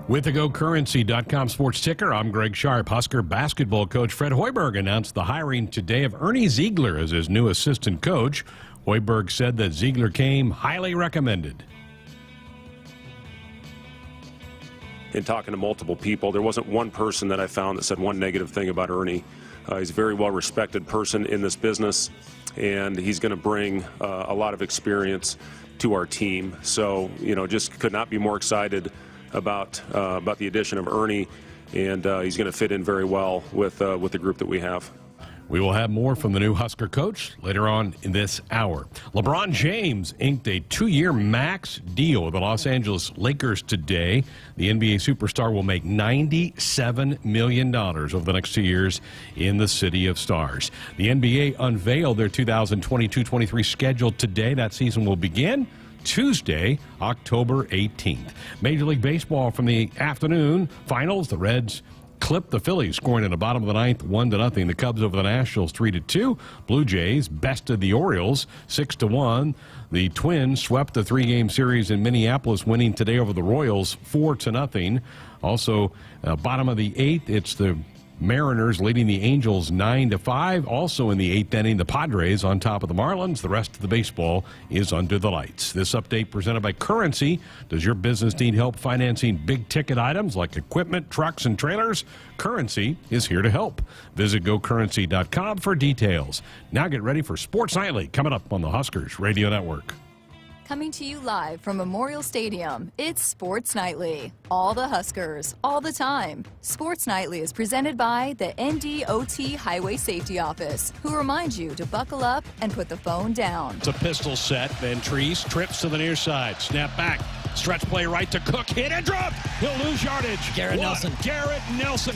With the GoCurrency.com sports ticker, I'm Greg Sharpe. Husker basketball coach Fred Hoiberg announced the hiring today of Ernie Ziegler as his new assistant coach. Hoiberg said that Ziegler came highly recommended. In talking to multiple people, there wasn't one person that I found that said one negative thing about Ernie. He's a very well-respected person in this business, and he's going to bring a lot of experience to our team. So, just could not be more excited about the addition of Ernie, and he's going to fit in very well with the group that we have. We will have more from the new Husker coach later on in this hour. LeBron James inked a 2-year max deal with the Los Angeles Lakers today. The NBA superstar will make $97 million over the next 2 years in the City of Stars. The NBA unveiled their 2022-23 schedule today. That season will begin Tuesday, October 18th. Major League Baseball from the afternoon finals. The Reds clipped the Phillies, scoring in the bottom of the ninth, 1-0. The Cubs over the Nationals, 3-2. Blue Jays bested the Orioles, 6-1. The Twins swept the 3-game series in Minneapolis, winning today over the Royals, 4-0. Also, bottom of the eighth, it's the Mariners leading the Angels 9-5. Also in the 8th inning, the Padres on top of the Marlins. The rest of the baseball is under the lights. This update presented by Currency. Does your business need help financing big-ticket items like equipment, trucks, and trailers? Currency is here to help. Visit GoCurrency.com for details. Now get ready for Sports Nightly coming up on the Huskers Radio Network. Coming to you live from Memorial Stadium, it's Sports Nightly. All the Huskers, all the time. Sports Nightly is presented by the NDOT Highway Safety Office, who reminds you to buckle up and put the phone down. It's a pistol set. Van Treese trips to the near side. Snap back. Stretch play right to Cook. Hit and drop. He'll lose yardage. Garrett Nelson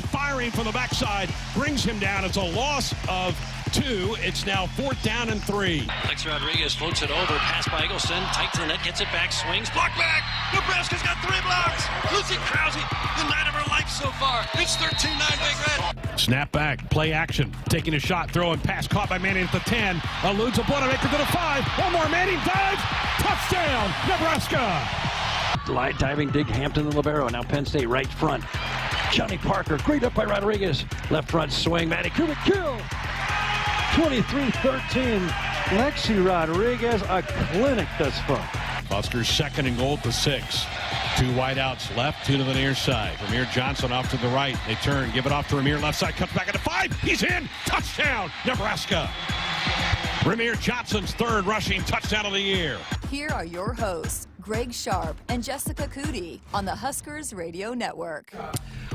firing from the backside. Brings him down. It's a loss of 2. It's now 4th down and 3. Alex Rodriguez floats it over. Pass by Eggleston. Tight to the net. Gets it back. Swings. Block back. Nebraska's got 3 blocks. Lucy Krause. The night of her life so far. It's 13-9 Big Red. Snap back. Play action. Taking a shot. Throwing pass. Caught by Manning at the 10. Eludes a Boilermaker to the 5. One more. Manning dives. Touchdown. Nebraska. Light diving, dig Hampton and Libero. Now Penn State right front. Johnny Parker, great up by Rodriguez. Left front swing, Matty Kubik, kill! 23-13. Lexi Rodriguez, a clinic thus far. Huskers 2nd and goal to 6. 2 wideouts left, 2 to the near side. Ramir Johnson off to the right. They turn, give it off to Ramir, left side, cuts back into 5. He's in! Touchdown, Nebraska! Ramir Johnson's 3rd rushing touchdown of the year. Here are your hosts, Greg Sharpe and Jessica Coody on the Huskers Radio Network.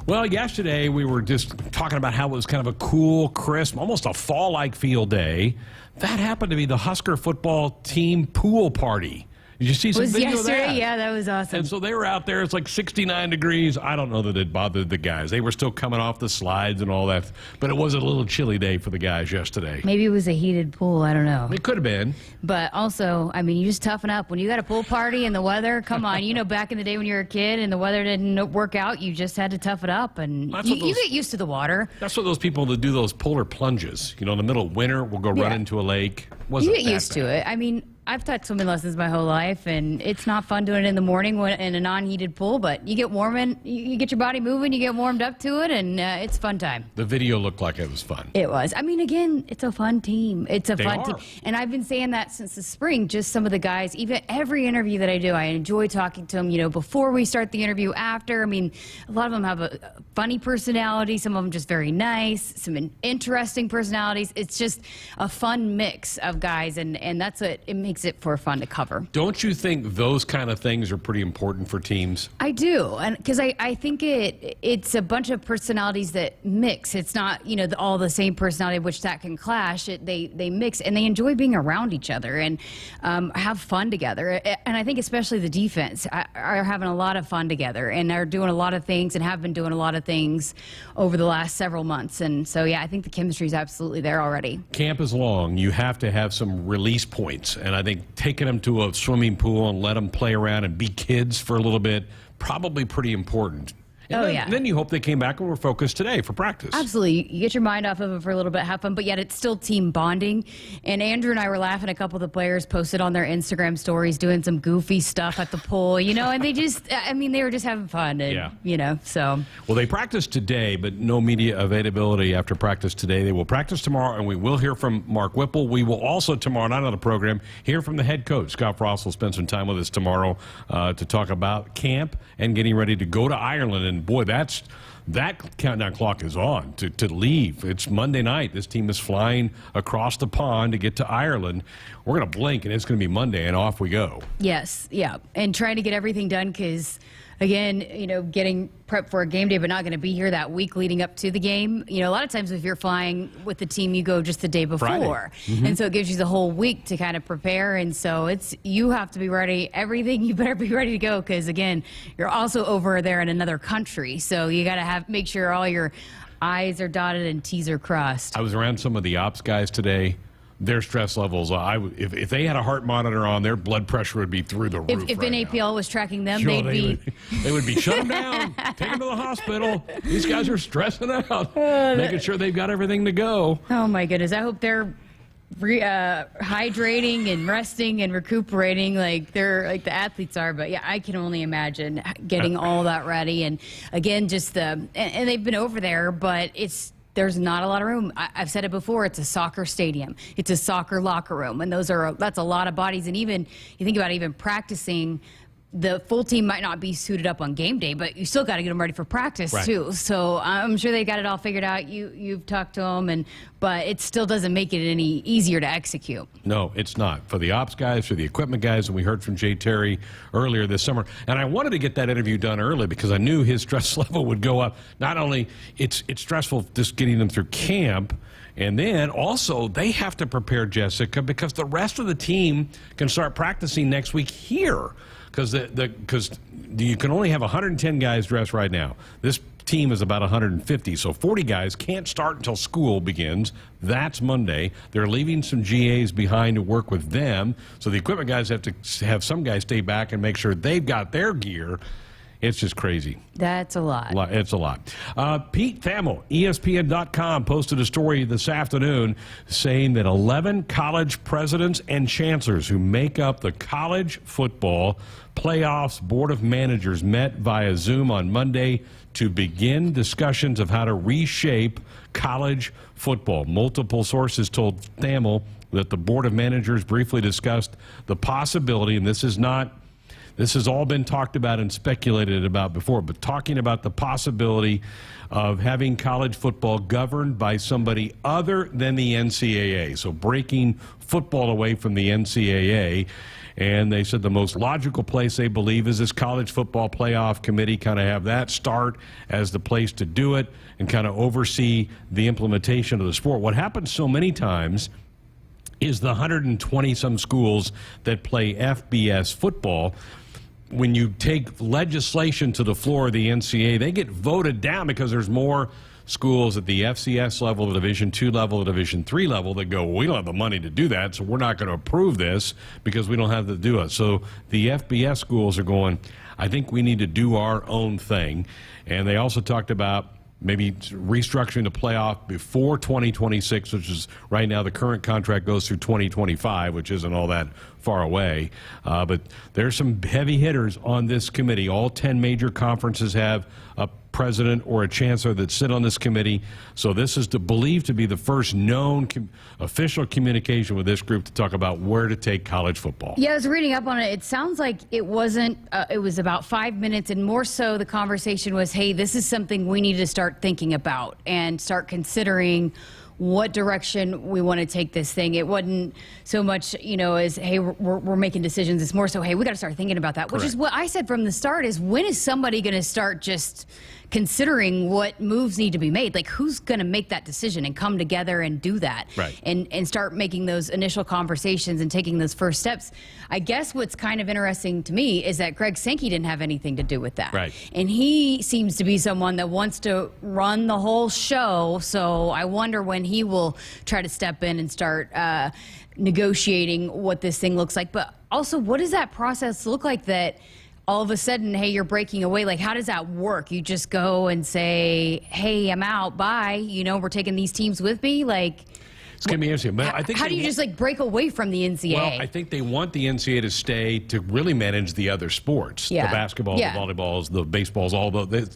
Well, yesterday we were just talking about how it was kind of a cool, crisp, almost a fall-like field day. That happened to be the Husker football team pool party. Did you see some video of that? Yeah, that was awesome. And so they were out there. It's like 69 degrees. I don't know that it bothered the guys. They were still coming off the slides and all that. But it was a little chilly day for the guys yesterday. Maybe it was a heated pool. I don't know. It could have been. But also, I mean, you just toughen up. When you got a pool party and the weather, come on. You know, back in the day when you were a kid and the weather didn't work out, you just had to tough it up. And you get used to the water. That's what those people that do those polar plunges. You know, in the middle of winter, we'll go run into a lake. You get used to it. I mean, I've taught swimming lessons my whole life, and it's not fun doing it in the morning in a non-heated pool, but you get warm and you get your body moving, you get warmed up to it, and it's a fun time. The video looked like it was fun. It was. I mean, again, it's a fun team. It's a fun team. And I've been saying that since the spring, just some of the guys, even every interview that I do, I enjoy talking to them, you know, before we start the interview, after. I mean, a lot of them have a funny personality, some of them just very nice, some interesting personalities. It's just a fun mix of guys, and that's what it makes it for fun to cover. Don't you think those kind of things are pretty important for teams? I do, and because I think it's a bunch of personalities that mix. It's not, you know, all the same personality, which that can clash. They mix, and they enjoy being around each other and have fun together. And I think especially the defense are having a lot of fun together, and are doing a lot of things and have been doing a lot of things over the last several months. And so, yeah, I think the chemistry is absolutely there already. Camp is long. You have to have some release points, and I think taking them to a swimming pool and let them play around and be kids for a little bit, probably pretty important. And then you hope they came back and were focused today for practice. Absolutely. You get your mind off of it for a little bit, have fun, but yet it's still team bonding. And Andrew and I were laughing. A couple of the players posted on their Instagram stories doing some goofy stuff at the pool, and they just, they were just having fun. And, so. Well, they practiced today, but no media availability after practice today. They will practice tomorrow, and we will hear from Mark Whipple. We will also, tomorrow night on the program, hear from the head coach. Scott Frost will spend some time with us tomorrow to talk about camp and getting ready to go to Ireland. And boy, that countdown clock is on to leave. It's Monday night. This team is flying across the pond to get to Ireland. We're going to blink, and it's going to be Monday, and off we go. Yes, yeah. And trying to get everything done because, again, getting prepped for a game day, but not going to be here that week leading up to the game. A lot of times if you're flying with the team, you go just the day before. Mm-hmm. And so it gives you the whole week to kind of prepare. And so you have to be ready. Everything, you better be ready to go because, again, you're also over there in another country. So you got to make sure all your I's are dotted and T's are crossed. I was around some of the ops guys today. Their stress levels, if they had a heart monitor on, their blood pressure would be through the roof. If right NAPL now. Was tracking them, Sure, they would be shut them down, take them to the hospital. These guys are stressing out, making sure they've got everything to go. Oh my goodness! I hope they're hydrating and resting and recuperating like the athletes are. But yeah, I can only imagine getting all that ready. And again, and they've been over there, but there's not a lot of room. I've said it before. It's a soccer stadium. It's a soccer locker room, and that's a lot of bodies. And even you think about even practicing, the full team might not be suited up on game day, but you still got to get them ready for practice too. So I'm sure they got it all figured out. You've talked to them, but it still doesn't make it any easier to execute. No, it's not. For the ops guys, for the equipment guys, and we heard from Jay Terry earlier this summer. And I wanted to get that interview done early because I knew his stress level would go up. Not only it's stressful just getting them through camp, and then also they have to prepare, Jessica, because the rest of the team can start practicing next week here. Because you can only have 110 guys dressed right now. This team is about 150, so 40 guys can't start until school begins. That's Monday. They're leaving some GAs behind to work with them, so the equipment guys have to have some guys stay back and make sure they've got their gear. It's just crazy. That's a lot. It's a lot. Pete Thamel, ESPN.com, posted a story this afternoon saying that 11 college presidents and chancellors who make up the college football playoffs board of managers met via Zoom on Monday to begin discussions of how to reshape college football. Multiple sources told Thamel that the board of managers briefly discussed the possibility, and this has all been talked about and speculated about before, but talking about the possibility of having college football governed by somebody other than the NCAA. So breaking football away from the NCAA. And they said the most logical place they believe is this college football playoff committee, kind of have that start as the place to do it and kind of oversee the implementation of the sport. What happens so many times is the 120-some schools that play FBS football, when you take legislation to the floor of the NCAA, they get voted down because there's more schools at the FCS level, the Division II level, the Division III level that go, well, we don't have the money to do that, so we're not going to approve this because we don't have to do it. So the FBS schools are going, I think we need to do our own thing. And they also talked about maybe restructuring the playoff before 2026, which is right now the current contract goes through 2025, which isn't all that far away. But there's some heavy hitters on this committee. All 10 major conferences have a president or a chancellor that sit on this committee. So this is believed to be the first known official communication with this group to talk about where to take college football. Yeah, I was reading up on it. It sounds like it wasn't, it was about 5 minutes, and more so the conversation was, hey, this is something we need to start thinking about and start considering what direction we want to take this thing. It wasn't so much, as, hey, we're making decisions. It's more so, hey, we got to start thinking about that. Correct. Which is what I said from the start is, when is somebody going to start just considering what moves need to be made? Like, who's going to make that decision and come together and do that? Right. And start making those initial conversations and taking those first steps. I guess what's kind of interesting to me is that Greg Sankey didn't have anything to do with that. Right. And he seems to be someone that wants to run the whole show. So I wonder when he will try to step in and start negotiating what this thing looks like. But also, what does that process look like that all of a sudden, hey, you're breaking away. Like, how does that work? You just go and say, hey, I'm out, bye. We're taking these teams with me. Like, it's going to be interesting. But I think how do you just like break away from the NCAA? Well, I think they want the NCAA to stay to really manage the other sports, the basketball, the volleyballs, the baseballs,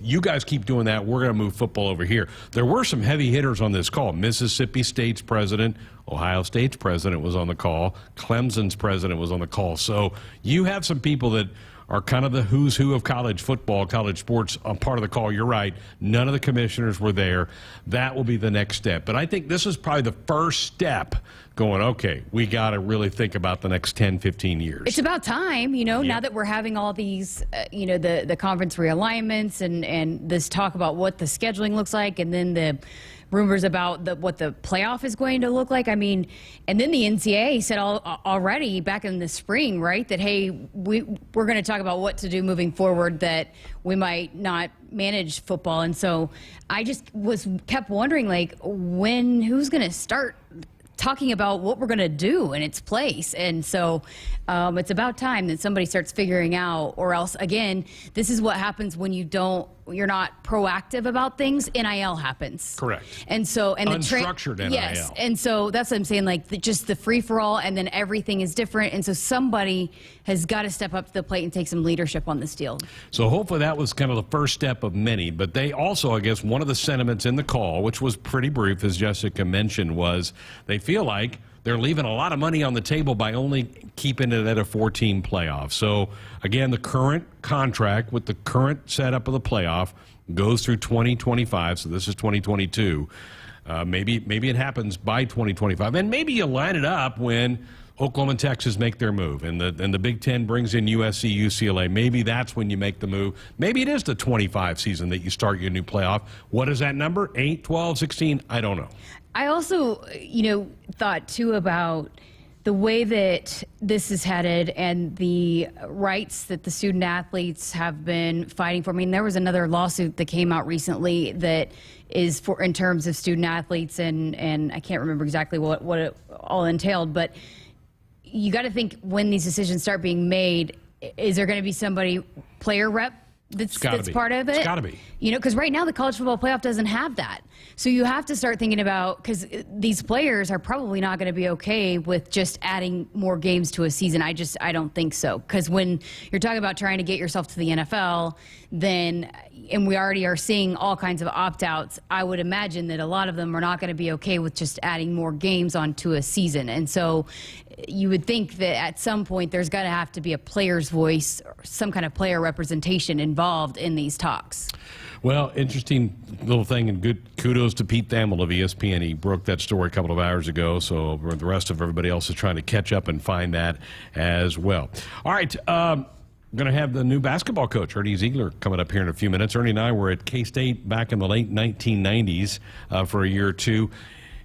you guys keep doing that. We're going to move football over here. There were some heavy hitters on this call. Mississippi State's president, Ohio State's president was on the call. Clemson's president was on the call. So you have some people that are kind of the who's who of college football, college sports on part of the call. You're right. None of the commissioners were there. That will be the next step. But I think this is probably the first step going, okay, we got to really think about the next 10, 15 years. It's about time, now that we're having all these, the conference realignments and this talk about what the scheduling looks like, and then the rumors about what the playoff is going to look like. I mean, and then the NCAA said already back in the spring, right, that, hey, we're going to talk about what to do moving forward, that we might not manage football. And so I just kept wondering, like, who's going to start talking about what we're going to do in its place. And so it's about time that somebody starts figuring out, or else, again, this is what happens when you're not proactive about things. NIL happens. Correct. And so, and unstructured NIL. Yes. And so that's what I'm saying, like, just the free for all, and then everything is different. And so somebody has got to step up to the plate and take some leadership on this deal. So hopefully that was kind of the first step of many. But they also, I guess, one of the sentiments in the call, which was pretty brief, as Jessica mentioned, was they feel like they're leaving a lot of money on the table by only keeping it at a 4-team playoff. So, again, the current contract with the current setup of the playoff goes through 2025. So this is 2022. Maybe it happens by 2025. And maybe you line it up when Oklahoma and Texas make their move, and the Big Ten brings in USC, UCLA. Maybe that's when you make the move. Maybe it is the 25 season that you start your new playoff. What is that number? 8, 12, 16? I don't know. I also, thought, too, about the way that this is headed and the rights that the student athletes have been fighting for. I mean, there was another lawsuit that came out recently that is for in terms of student athletes, and I can't remember exactly what it all entailed, but you got to think when these decisions start being made, is there going to be somebody, player rep, that's part of it? It's got to be. Because right now the college football playoff doesn't have that. So you have to start thinking about, because these players are probably not going to be okay with just adding more games to a season. I don't think so. Because when you're talking about trying to get yourself to the NFL, then, and we already are seeing all kinds of opt-outs, I would imagine that a lot of them are not going to be okay with just adding more games onto a season. And so you would think that at some point there's got to have to be a player's voice or some kind of player representation involved in these talks. Well, interesting little thing, and good kudos to Pete Thamel of ESPN. He broke that story a couple of hours ago, so the rest of everybody else is trying to catch up and find that as well. All right, we're going to have the new basketball coach, Ernie Ziegler, coming up here in a few minutes. Ernie and I were at K-State back in the late 1990s for a year or two.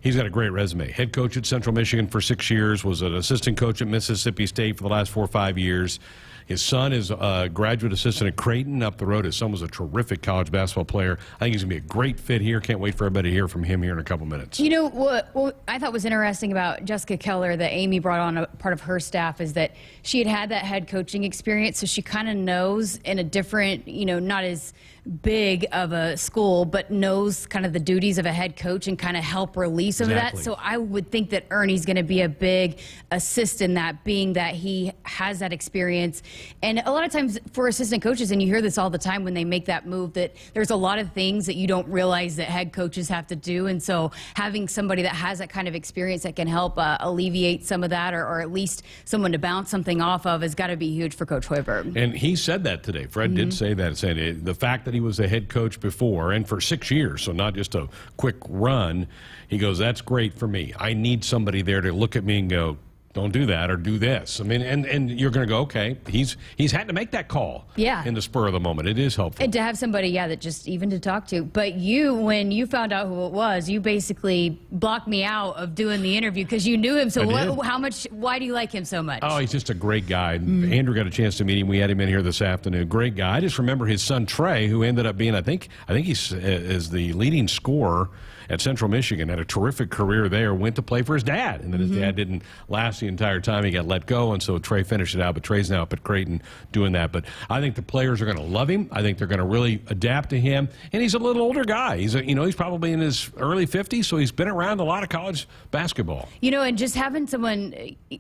He's got a great resume. Head coach at Central Michigan for 6 years, was an assistant coach at Mississippi State for the last 4 or 5 years. His son is a graduate assistant at Creighton up the road. His son was a terrific college basketball player. I think he's going to be a great fit here. Can't wait for everybody to hear from him here in a couple minutes. You know, what I thought was interesting about Jessica Keller that Amy brought on a part of her staff is that she had that head coaching experience, so she kind of knows in a different, not as big of a school, but knows kind of the duties of a head coach and kind of help release some of that. So I would think that Ernie's going to be a big assist in that, being that he has that experience. And a lot of times for assistant coaches, and you hear this all the time when they make that move, that there's a lot of things that you don't realize that head coaches have to do. And so having somebody that has that kind of experience that can help alleviate some of that, or at least someone to bounce something off of, has got to be huge for Coach Hoiberg. And he said that today. Fred did say that. Said the fact that he was a head coach before and for 6 years, so not just a quick run, he goes, that's great for me. I need somebody there to look at me and go, don't do that or do this. I mean, and you're going to go, okay, he's had to make that call in the spur of the moment. It is helpful. And to have somebody, that just even to talk to. But when you found out who it was, you basically blocked me out of doing the interview because you knew him. So why do you like him so much? Oh, he's just a great guy. Andrew got a chance to meet him. We had him in here this afternoon. Great guy. I just remember his son, Trey, who ended up being, I think he's is the leading scorer at Central Michigan, had a terrific career there, went to play for his dad, and then his dad didn't last the entire time. He got let go, and so Trey finished it out. But Trey's now up at Creighton doing that. But I think the players are going to love him. I think they're going to really adapt to him. And he's a little older guy. He's he's probably in his early 50s, so he's been around a lot of college basketball. And just having someone,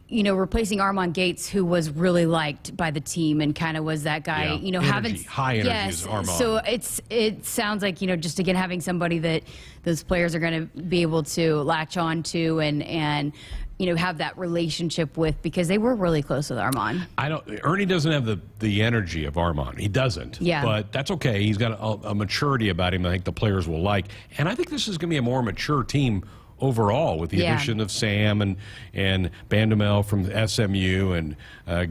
replacing Armand Gates, who was really liked by the team and kind of was that guy, high energy is Armand. So it sounds like, just again having somebody that those players are going to be able to latch on to and have that relationship with, because they were really close with Armand. Ernie doesn't have the energy of Armand. He doesn't. Yeah. But that's okay. He's got a maturity about him I think the players will like. And I think this is going to be a more mature team overall, with the addition of Sam and Bandamel from SMU and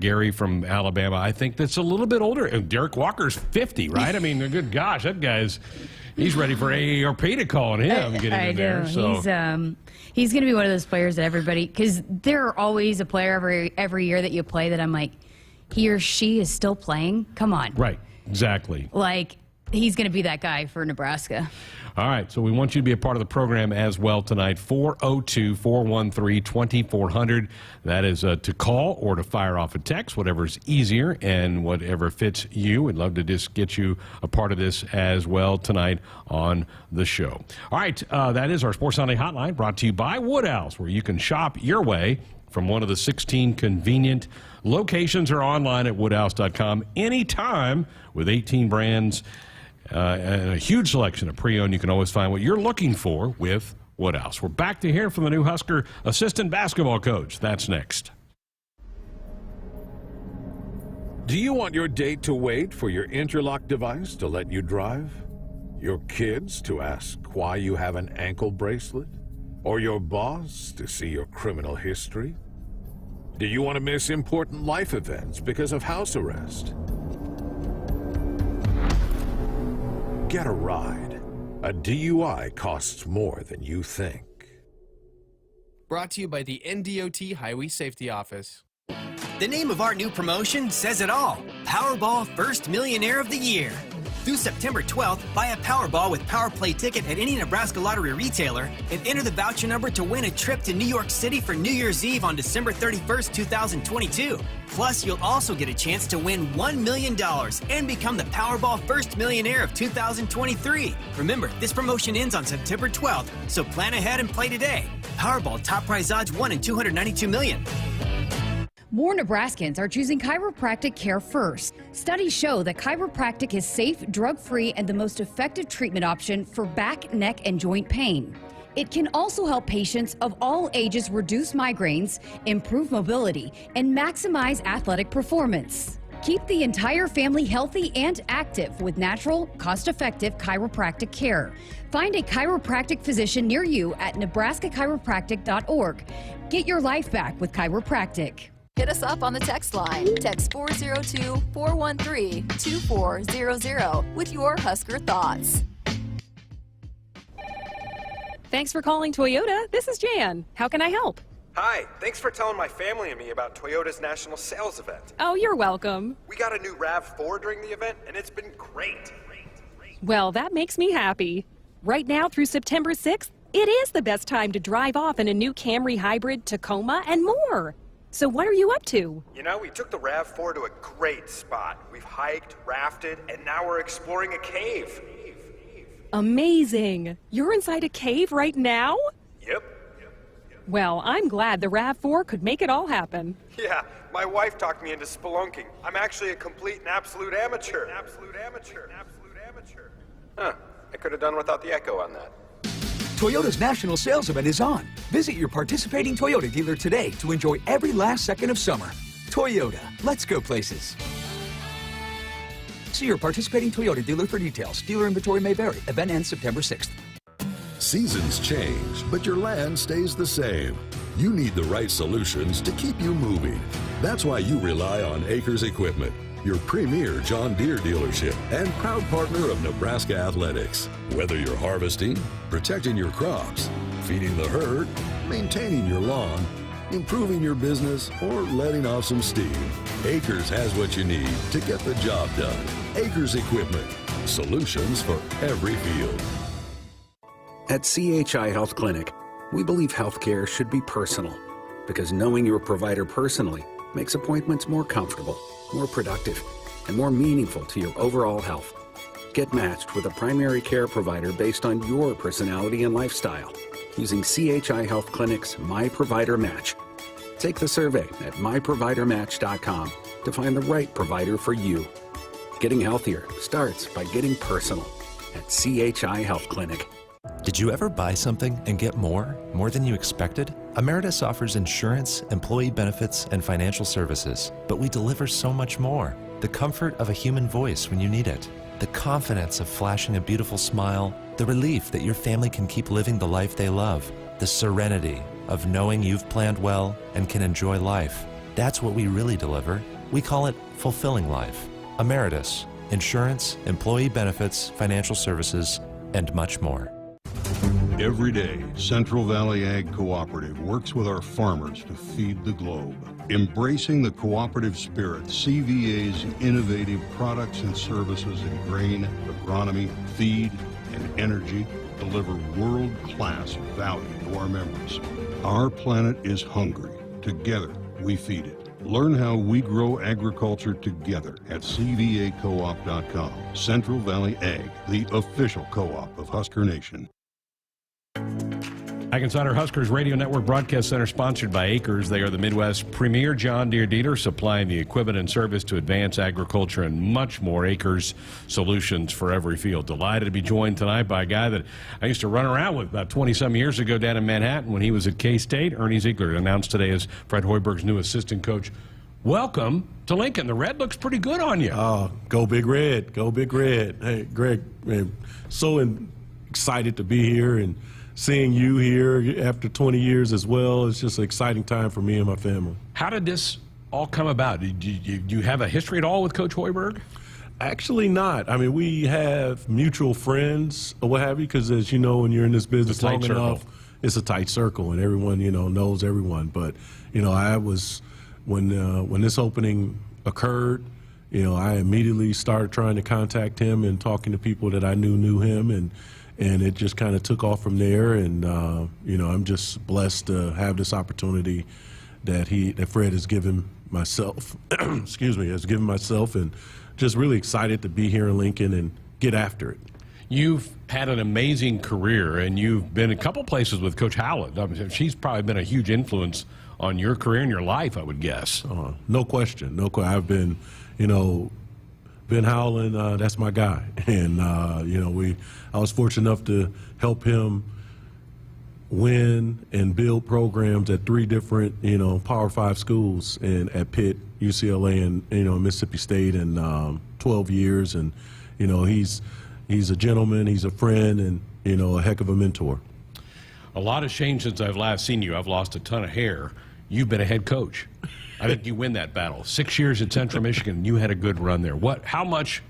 Gary from Alabama. I think that's a little bit older. Derek Walker's 50, right? I mean, good gosh, that guy's he's ready for AARP to call on him getting in there. So he's going to be one of those players that everybody, because there are always a player every year that you play that I'm like, he or she is still playing. Come on, right? Exactly. Like, he's going to be that guy for Nebraska. All right, so we want you to be a part of the program as well tonight. 402-413-2400. That is to call or to fire off a text, whatever's easier and whatever fits you. We'd love to just get you a part of this as well tonight on the show. All right, that is our Sports Sunday Hotline, brought to you by Woodhouse, where you can shop your way from one of the 16 convenient locations or online at woodhouse.com anytime with 18 brands. And a huge selection of pre-owned. You can always find what you're looking for with Woodhouse. We're back to hear from the new Husker assistant basketball coach. That's next. Do you want your date to wait for your interlock device to let you drive? Your kids to ask why you have an ankle bracelet? Or your boss to see your criminal history? Do you want to miss important life events because of house arrest? Get a ride. A DUI costs more than you think. Brought to you by the NDOT Highway Safety Office. The name of our new promotion says it all. Powerball First Millionaire of the Year. Through September 12th, buy a Powerball with Power Play ticket at any Nebraska Lottery retailer and enter the voucher number to win a trip to New York City for New Year's Eve on December 31st, 2022. Plus, you'll also get a chance to win $1 million and become the Powerball First Millionaire of 2023. Remember, this promotion ends on September 12th, so plan ahead and play today. Powerball top prize odds 1 in 292 million. More Nebraskans are choosing chiropractic care first. Studies show that chiropractic is safe, drug-free, and the most effective treatment option for back, neck, and joint pain. It can also help patients of all ages reduce migraines, improve mobility, and maximize athletic performance. Keep the entire family healthy and active with natural, cost-effective chiropractic care. Find a chiropractic physician near you at nebraska-chiropractic.org. Get your life back with chiropractic. Hit us up on the text line. Text 402-413-2400 with your Husker thoughts. Thanks for calling Toyota. This is Jan. How can I help? Hi, thanks for telling my family and me about Toyota's national sales event. Oh, you're welcome. We got a new RAV4 during the event, and it's been great. Well, that makes me happy. Right now through September 6th, it is the best time to drive off in a new Camry Hybrid, Tacoma, and more. So what are you up to? You know, we took the RAV4 to a great spot. We've hiked, rafted, and now we're exploring a cave. Amazing. You're inside a cave right now? Yep. Well, I'm glad the RAV4 could make it all happen. Yeah, my wife talked me into spelunking. I'm actually a complete and absolute amateur. Huh, I could have done without the echo on that. Toyota's national sales event is on. Visit your participating Toyota dealer today to enjoy every last second of summer. Toyota, let's go places. See your participating Toyota dealer for details. Dealer inventory may vary. Event ends September 6th. Seasons change, but your land stays the same. You need the right solutions to keep you moving. That's why you rely on Acres Equipment, your premier John Deere dealership and proud partner of Nebraska Athletics. Whether you're harvesting, protecting your crops, feeding the herd, maintaining your lawn, improving your business, or letting off some steam, Acres has what you need to get the job done. Acres Equipment, solutions for every field. At CHI Health Clinic, we believe healthcare should be personal. because knowing your provider personally makes appointments more comfortable, more productive, and more meaningful to your overall health. Get matched with a primary care provider based on your personality and lifestyle using CHI Health Clinic's My Provider Match. Take the survey at myprovidermatch.com to find the right provider for you. Getting healthier starts by getting personal at CHI Health Clinic. Did you ever buy something and get more than you expected? Emeritus offers insurance, employee benefits, and financial services, but we deliver so much more. The comfort of a human voice when you need it, the confidence of flashing a beautiful smile, the relief that your family can keep living the life they love, the serenity of knowing you've planned well and can enjoy life. That's what we really deliver. We call it fulfilling life. Emeritus, insurance, employee benefits, financial services, and much more. Every day, Central Valley Ag Cooperative works with our farmers to feed the globe. Embracing the cooperative spirit, CVA's innovative products and services in grain, agronomy, feed, and energy deliver world-class value to our members. Our planet is hungry. Together, we feed it. Learn how we grow agriculture together at cvacoop.com. Central Valley Ag, the official co-op of Husker Nation. Ag Insider Huskers Radio Network Broadcast Center, sponsored by Acres. They are the Midwest's premier John Deere dealer, supplying the equipment and service to advance agriculture and much more. Acres, solutions for every field. Delighted to be joined tonight by a guy that I used to run around with about 20-some years ago down in Manhattan when he was at K-State. Ernie Ziegler, announced today as Fred Hoiberg's new assistant coach. Welcome to Lincoln. The red looks pretty good on you. Go Big Red. Go Big Red. Hey, Greg, man, excited to be here and seeing you here after 20 years as well. It's just an exciting time for me and my family. How did this all come about? Do you have a history at all with Coach Hoiberg? Actually not. I mean, we have mutual friends or what have you, because as you know, when you're in this business long enough, it's a tight circle and everyone, knows everyone. But, I was, when this opening occurred, I immediately started trying to contact him and talking to people that I knew him, and it just kind of took off from there. And I'm just blessed to have this opportunity that Fred has given myself. Has given myself, and just really excited to be here in Lincoln and get after it. You've had an amazing career, and you've been a couple places with Coach Howlett. I mean, she's probably been a huge influence on your career and your life, I would guess. No question. I've been, Ben Howland, that's my guy, and I was fortunate enough to help him win and build programs at 3 different, Power 5 schools, and at Pitt, UCLA, and Mississippi State, in 12 years. And he's a gentleman, he's a friend, and a heck of a mentor. A lot has changed since I've last seen you. I've lost a ton of hair. You've been a head coach. I think you win that battle. 6 years at Central Michigan, you had a good run there. How much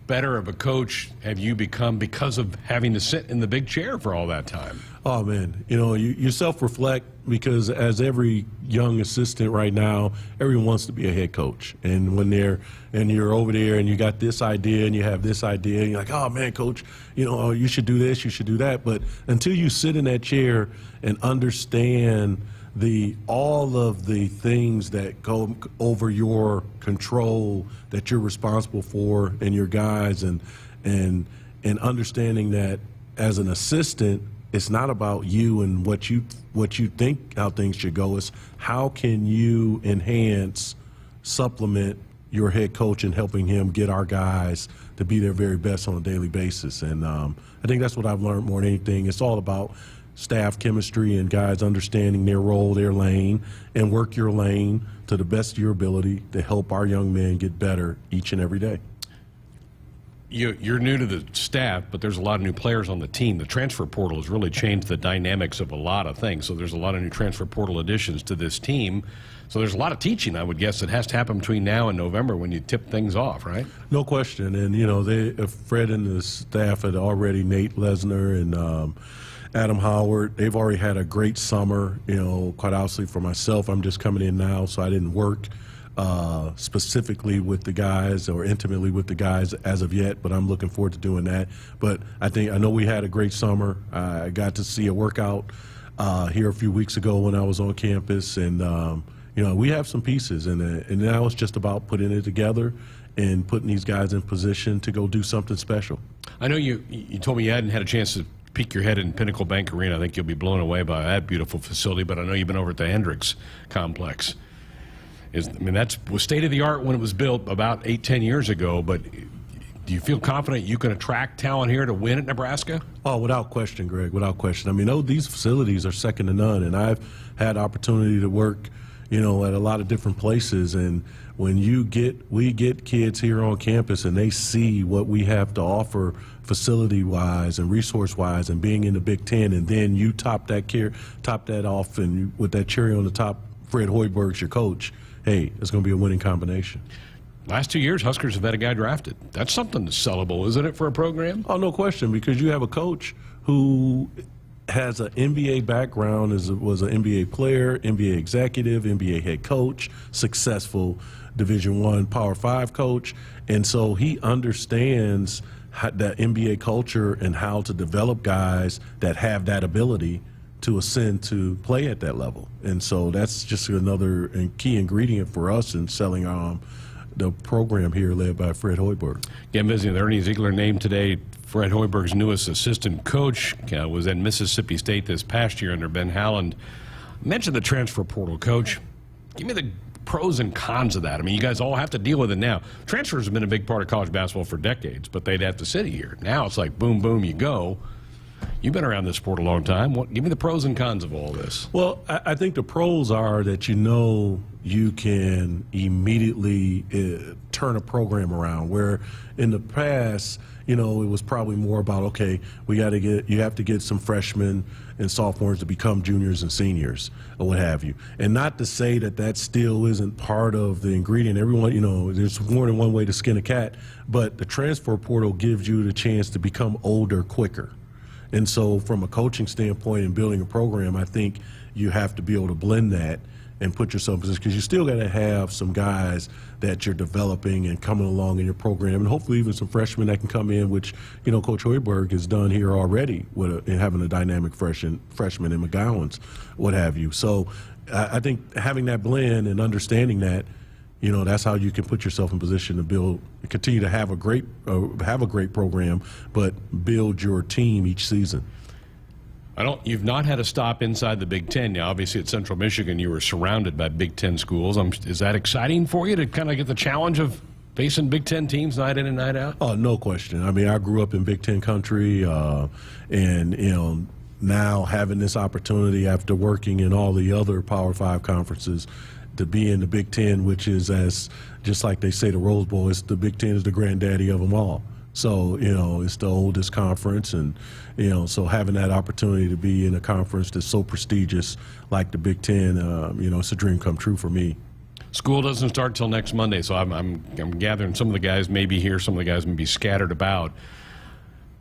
better of a coach have you become because of having to sit in the big chair for all that time? Oh, man, you self-reflect, because as every young assistant right now, everyone wants to be a head coach. And when you're over there and you got this idea and you have this idea, and you're like, oh, man, coach, you should do this, you should do that. But until you sit in that chair and understand all of the things that go over your control that you're responsible for, and your guys, and understanding that as an assistant, it's not about you and what you think how things should go. It's how can you enhance, supplement your head coach in helping him get our guys to be their very best on a daily basis. And I think that's what I've learned more than anything. It's all about staff chemistry and guys understanding their role, their lane, and work your lane to the best of your ability to help our young men get better each and every day. You're new to the staff, but there's a lot of new players on the team. The transfer portal has really changed the dynamics of a lot of things. So there's a lot of new transfer portal additions to this team. So there's a lot of teaching, I would guess, that has to happen between now and November when you tip things off, right? No question. And, Fred and the staff had already, Nate Lesnar and Adam Howard, they've already had a great summer. Quite honestly, for myself, I'm just coming in now, so I didn't work specifically with the guys or intimately with the guys as of yet, but I'm looking forward to doing that. But I know we had a great summer. I got to see a workout here a few weeks ago when I was on campus, and we have some pieces, and now it's just about putting it together and putting these guys in position to go do something special. I know you told me you hadn't had a chance to peek your head in Pinnacle Bank Arena. I think you'll be blown away by that beautiful facility, but I know you've been over at the Hendricks complex. That was state-of-the-art when it was built about 8-10 years ago, but do you feel confident you can attract talent here to win at Nebraska? Oh, without question, Greg, without question. These facilities are second to none, and I've had opportunity to work, at a lot of different places, and when we get kids here on campus and they see what we have to offer facility-wise and resource-wise and being in the Big Ten, and then you top that off and with that cherry on the top, Fred Hoiberg's your coach, hey, it's going to be a winning combination. Last 2 years, Huskers have had a guy drafted. That's something that's sellable, isn't it, for a program? Oh, no question, because you have a coach who has an NBA background, was an NBA player, NBA executive, NBA head coach, successful Division I Power 5 coach, and so he understands that NBA culture and how to develop guys that have that ability to ascend to play at that level. And so that's just another key ingredient for us in selling the program here led by Fred Hoiberg. Getting busy with Ernie Ziegler named today Fred Hoiberg's newest assistant coach. Was at Mississippi State this past year under Ben Howland. Mentioned the transfer portal, Coach. Give me the pros and cons of that. You guys all have to deal with it now. Transfers have been a big part of college basketball for decades, but they'd have to sit here. Now it's like boom, boom, you go. You've been around this sport a long time. Give me the pros and cons of all this. Well, I think the pros are that you can immediately turn a program around, where in the past, it was probably more about, okay, you have to get some freshmen and sophomores to become juniors and seniors or what have you. And not to say that still isn't part of the ingredient. Everyone, there's more than one way to skin a cat, but the transfer portal gives you the chance to become older quicker. And so from a coaching standpoint and building a program, I think you have to be able to blend that and put yourself in position, because you still got to have some guys that you're developing and coming along in your program, and hopefully even some freshmen that can come in, which, Coach Hoiberg has done here already with having a dynamic freshman in McGowan's, what have you. So I think having that blend and understanding that, that's how you can put yourself in position to continue to have a great program, but build your team each season. You've not had a stop inside the Big Ten. Now, obviously at Central Michigan, you were surrounded by Big Ten schools. Is that exciting for you to kind of get the challenge of facing Big Ten teams night in and night out? Oh, no question. I grew up in Big Ten country, and now having this opportunity after working in all the other Power 5 conferences to be in the Big Ten, which is, just like they say, the Rose Bowl, the Big Ten is the granddaddy of them all. So, it's the oldest conference, and, so having that opportunity to be in a conference that's so prestigious like the Big Ten, it's a dream come true for me. School doesn't start till next Monday, so I'm gathering some of the guys may be here, some of the guys may be scattered about.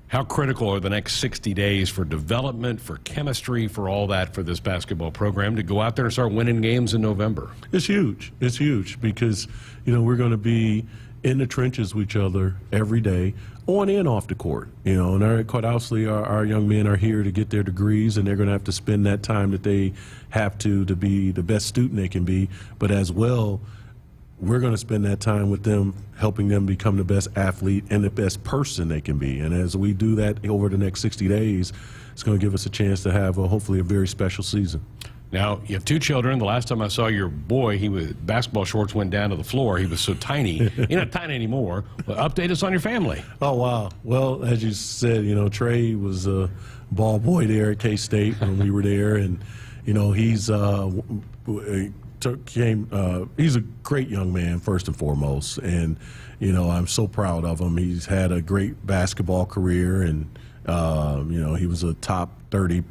How critical are the next 60 days for development, for chemistry, for all that for this basketball program to go out there and start winning games in November? It's huge. It's huge because, we're going to be in the trenches with each other every day, on and off the court. And quite obviously our young men are here to get their degrees, and they're going to have to spend that time that they have to be the best student they can be. But as well, we're going to spend that time with them, helping them become the best athlete and the best person they can be. And as we do that over the next 60 days, it's going to give us a chance to have hopefully a very special season. Now, you have two children. The last time I saw your boy, basketball shorts went down to the floor. He was so tiny. He's not tiny anymore. But update us on your family. Oh, wow. Well, as you said, Trey was a ball boy there at K-State when we were there. And, he's a great young man, first and foremost. And, I'm so proud of him. He's had a great basketball career. And, he was a top 30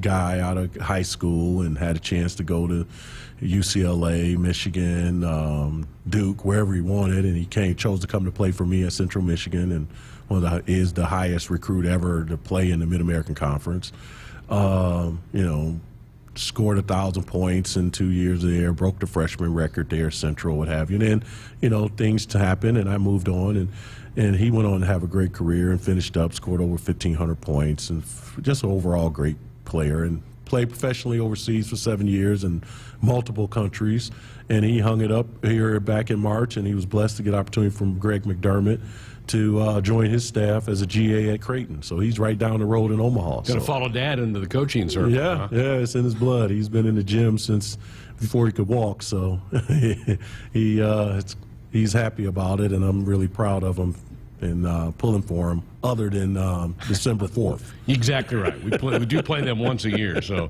guy out of high school and had a chance to go to UCLA, Michigan, Duke, wherever he wanted, and he chose to come to play for me at Central Michigan, and is the highest recruit ever to play in the Mid-American Conference. Scored 1,000 points in 2 years there, broke the freshman record there, Central, what have you. And then, things happen, and I moved on, and he went on to have a great career and finished up, scored over 1,500 points, and just an overall great player, and played professionally overseas for 7 years in multiple countries, and he hung it up here back in March, and he was blessed to get an opportunity from Greg McDermott to join his staff as a GA at Creighton. So he's right down the road in Omaha. Going to follow Dad into the coaching circle. Yeah, huh? yeah, it's in his blood. He's been in the gym since before he could walk, so he's happy about it, and I'm really proud of him and pulling for him other than December 4th. Exactly right. We do play them once a year, so...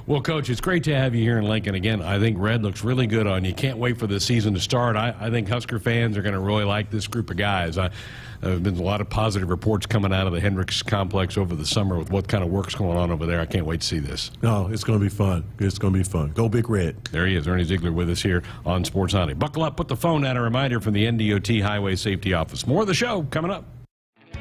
Well, Coach, it's great to have you here in Lincoln again. I think red looks really good on you. Can't wait for the season to start. I think Husker fans are going to really like this group of guys. There have been a lot of positive reports coming out of the Hendricks complex over the summer with what kind of work's going on over there. I can't wait to see this. No, it's going to be fun. It's going to be fun. Go Big Red. There he is, Ernie Ziegler with us here on Sports Nightly. Buckle up, put the phone down. A reminder from the NDOT Highway Safety Office. More of the show coming up.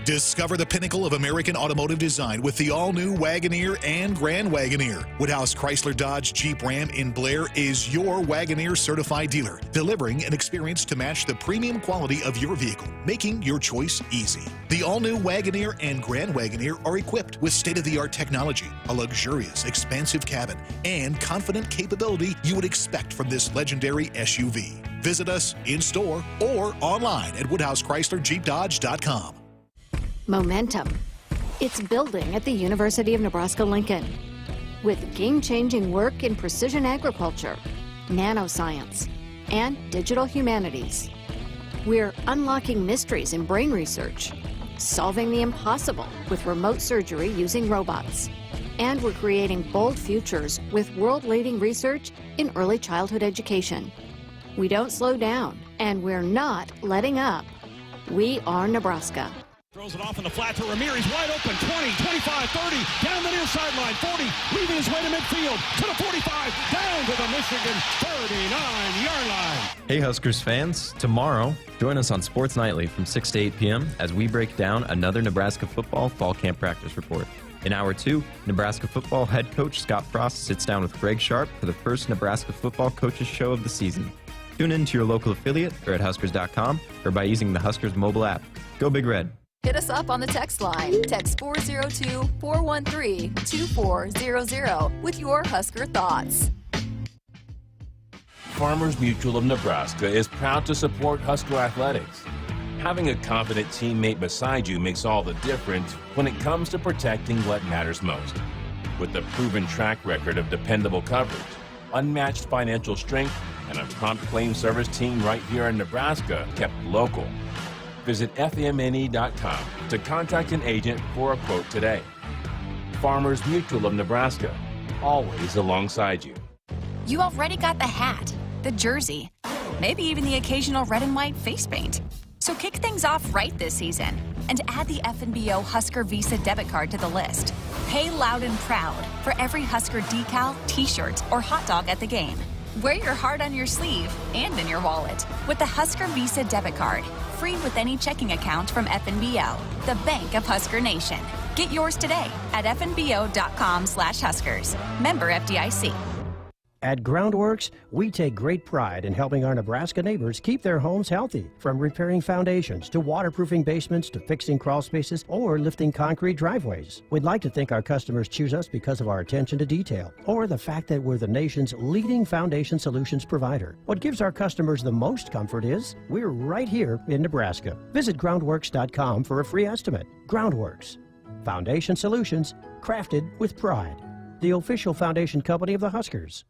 Discover the pinnacle of American automotive design with the all-new Wagoneer and Grand Wagoneer. Woodhouse Chrysler Dodge Jeep Ram in Blair is your Wagoneer certified dealer, delivering an experience to match the premium quality of your vehicle, making your choice easy. The all-new Wagoneer and Grand Wagoneer are equipped with state-of-the-art technology, a luxurious, expansive cabin, and confident capability you would expect from this legendary SUV. Visit us in-store or online at WoodhouseChryslerJeepDodge.com. Momentum. It's building at the University of Nebraska-Lincoln. With game-changing work in precision agriculture, nanoscience, and digital humanities. We're unlocking mysteries in brain research, solving the impossible with remote surgery using robots. And we're creating bold futures with world-leading research in early childhood education. We don't slow down, and we're not letting up. We are Nebraska. Throws it off in the flat to Ramirez, wide open, 20, 25, 30, down the near sideline, 40, leaving his way to midfield, to the 45, down to the Michigan 39-yard line. Hey Huskers fans, tomorrow, join us on Sports Nightly from 6 to 8 p.m. as we break down another Nebraska football fall camp practice report. In Hour 2, Nebraska football head coach Scott Frost sits down with Greg Sharpe for the first Nebraska football coaches show of the season. Tune in to your local affiliate or at Huskers.com or by using the Huskers mobile app. Go Big Red. Hit us up on the text line. Text 402-413-2400 with your Husker thoughts. Farmers Mutual of Nebraska is proud to support Husker athletics. Having a confident teammate beside you makes all the difference when it comes to protecting what matters most. With a proven track record of dependable coverage, unmatched financial strength, and a prompt claim service team right here in Nebraska kept local. Visit FMNE.com to contact an agent for a quote today. Farmers Mutual of Nebraska, always alongside you. You already got the hat, the jersey, maybe even the occasional red and white face paint. So kick things off right this season and add the FNBO Husker Visa debit card to the list. Pay loud and proud for every Husker decal, t-shirt, or hot dog at the game. Wear your heart on your sleeve and in your wallet with the Husker Visa debit card, free with any checking account from FNBO, the bank of Husker Nation. Get yours today at fnbo.com/Huskers. Member FDIC. At Groundworks, we take great pride in helping our Nebraska neighbors keep their homes healthy. From repairing foundations to waterproofing basements to fixing crawl spaces or lifting concrete driveways. We'd like to think our customers choose us because of our attention to detail or the fact that we're the nation's leading foundation solutions provider. What gives our customers the most comfort is we're right here in Nebraska. Visit groundworks.com for a free estimate. Groundworks. Foundation solutions crafted with pride. The official foundation company of the Huskers.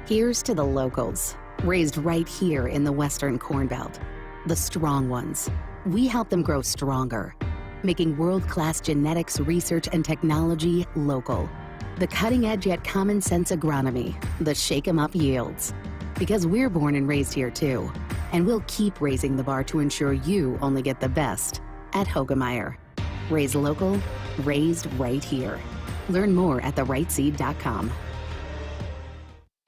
Here's to the locals, raised right here in the Western Corn Belt. The strong ones. We help them grow stronger, making world-class genetics research and technology local. The cutting-edge yet common-sense agronomy, the shake-em-up yields. Because we're born and raised here too, and we'll keep raising the bar to ensure you only get the best at Hogemeyer. Raised local, raised right here. Learn more at therightseed.com.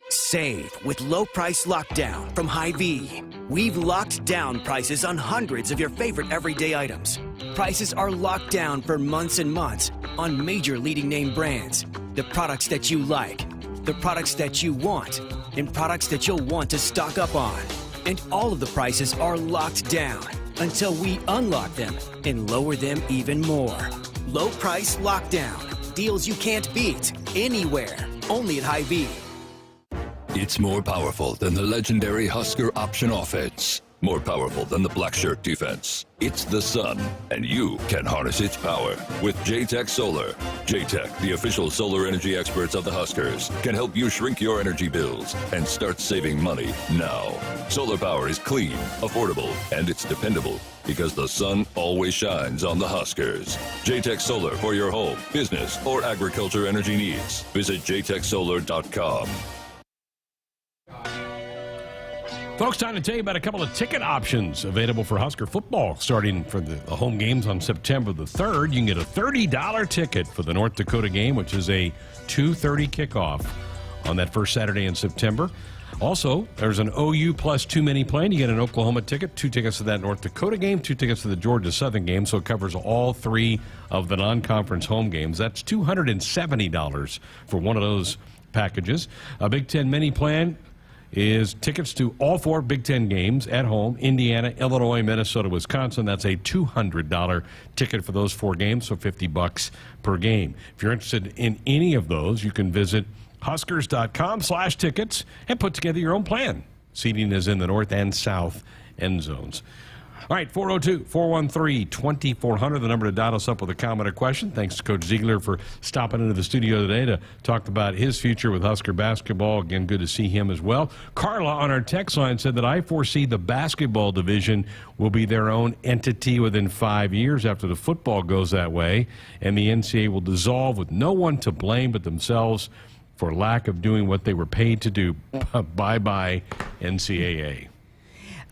Save with low price lockdown from Hy-Vee. We've locked down prices on hundreds of your favorite everyday items. Prices are locked down for months and months on major leading name brands. The products that you like, the products that you want, and products that you'll want to stock up on. And all of the prices are locked down until we unlock them and lower them even more. Low price lockdown. Deals you can't beat anywhere. only at Hy-Vee. It's more powerful than the legendary Husker option offense. More powerful than the black shirt defense. It's the sun, and you can harness its power with JTech Solar. JTech, the official solar energy experts of the Huskers, can help you shrink your energy bills and start saving money now. Solar power is clean, affordable, and it's dependable because the sun always shines on the Huskers. JTech Solar for your home, business, or agriculture energy needs. Visit jtechsolar.com. Folks, time to tell you about a couple of ticket options available for Husker football. Starting for the home games on September the 3rd, you can get a $30 ticket for the North Dakota game, which is a 2:30 kickoff on that first Saturday in September. Also, there's an OU plus 2 mini plane. You get an Oklahoma ticket, 2 tickets to that North Dakota game, 2 tickets to the Georgia Southern game, so it covers all 3 of the non-conference home games. That's $270 for one of those packages. A Big Ten mini plan is tickets to all 4 Big Ten games at home: Indiana, Illinois, Minnesota, Wisconsin. That's a $200 ticket for those 4 games, so $50 per game. If you're interested in any of those, you can visit Huskers.com/tickets and put together your own plan. Seating is in the north and south end zones. All right, 402-413-2400, the number to dial us up with a comment or question. Thanks to Coach Ziegler for stopping into the studio today to talk about his future with Husker basketball. Again, good to see him as well. Carla on our text line said that I foresee the basketball division will be their own entity within 5 years after the football goes that way, and the NCAA will dissolve with no one to blame but themselves for lack of doing what they were paid to do. Bye-bye, NCAA.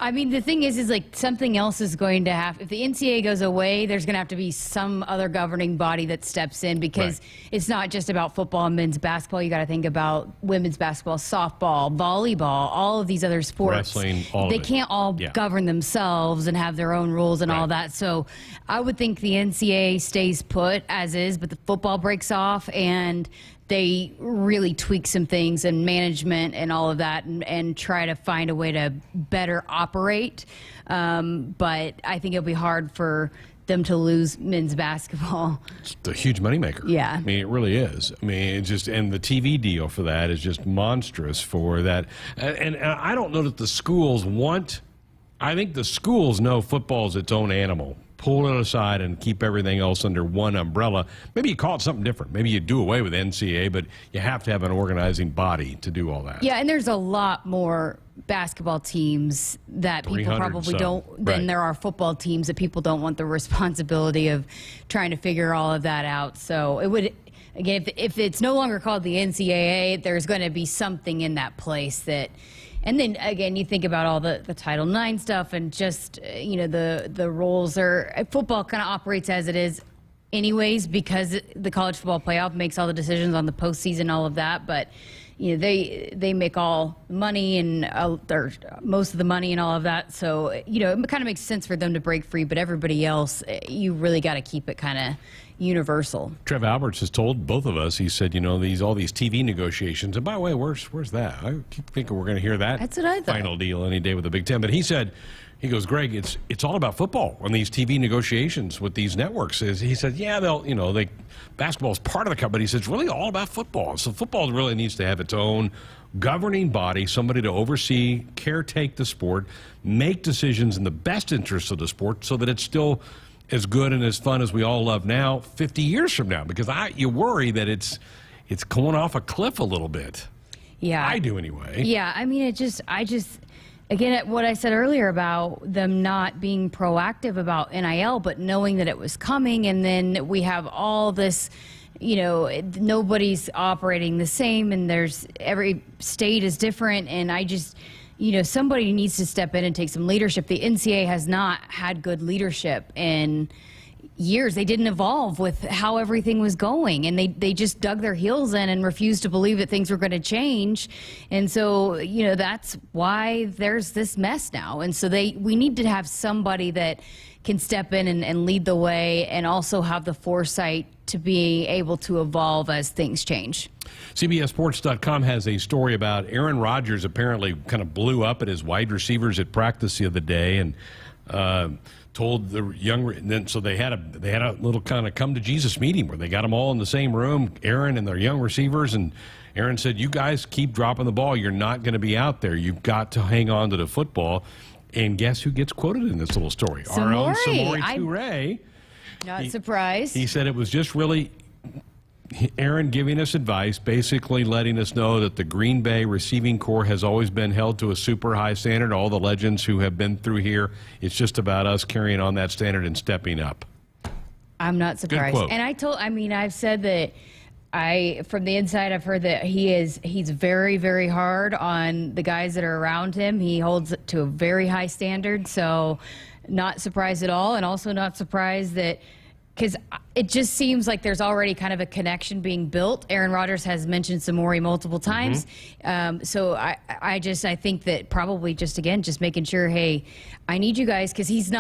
I mean, the thing is like something else is going to have, if the NCAA goes away, there's going to have to be some other governing body that steps in, because it's not just about football and men's basketball. You got to think about women's basketball, softball, volleyball, all of these other sports. Wrestling, all they of it. can't all govern themselves and have their own rules and all that. So I would think the NCAA stays put as is, but the football breaks off and they really tweak some things and management and all of that and try to find a way to better operate. But I think it'll be hard for them to lose men's basketball. It's a huge moneymaker. Yeah. I mean, it really is. I mean, it's just, and the TV deal for that is just monstrous for that. And I don't know that the schools want, I think the schools know football is its own animal. Pull it aside and keep everything else under one umbrella. Maybe you call it something different. Maybe you do away with NCAA, but you have to have an organizing body to do all that. Yeah, and there's a lot more basketball teams that people probably don't than there are football teams that people don't want the responsibility of trying to figure all of that out. So it would, again, if it's no longer called the NCAA, there's going to be something in that place that. And then, again, you think about all the Title IX stuff and just, you know, the rules are – football kind of operates as it is anyways, because the college football playoff makes all the decisions on the postseason, all of that. But, you know, they make all the money and most of the money and all of that. So, you know, it kind of makes sense for them to break free. But everybody else, you really got to keep it kind of universal. Trev Alberts has told both of us, he said, you know, all these TV negotiations. And by the way, where's that? I keep thinking we're going to hear that That's what I thought. Final deal any day with the Big Ten. But he said, he goes, Greg, it's all about football on these TV negotiations with these networks. He said, yeah, basketball is part of the company. He says, it's really all about football. So football really needs to have its own governing body, somebody to oversee, caretake the sport, make decisions in the best interest of the sport so that it's still as good and as fun as we all love now 50 years from now, because you worry that it's going off a cliff a little bit. Yeah. I do anyway. Yeah, I mean, again, what I said earlier about them not being proactive about NIL, but knowing that it was coming, and then we have all this, you know, nobody's operating the same, and every state is different, and you know, somebody needs to step in and take some leadership. The NCAA has not had good leadership in years. They didn't evolve with how everything was going, and they just dug their heels in and refused to believe that things were going to change. And so, you know, that's why there's this mess now. And so we need to have somebody that can step in and lead the way, and also have the foresight to be able to evolve as things change. CBSSports.com has a story about Aaron Rodgers apparently kind of blew up at his wide receivers at practice the other day, and told the young, so they had a little kind of come to Jesus meeting where they got them all in the same room, Aaron and their young receivers, and Aaron said, "You guys keep dropping the ball. You're not going to be out there. You've got to hang on to the football." And guess who gets quoted in this little story? Our own Samori Toure. Not surprised. He said it was just really Aaron giving us advice, basically letting us know that the Green Bay receiving corps has always been held to a super high standard. All the legends who have been through here, it's just about us carrying on that standard and stepping up. I'm not surprised. Good quote. And I've said that from the inside, I've heard that he's very, very hard on the guys that are around him. He holds it to a very high standard, so not surprised at all, and also not surprised that, because it just seems like there's already kind of a connection being built. Aaron Rodgers has mentioned Samori multiple times. So I think that probably just making sure, hey, I need you guys, because he's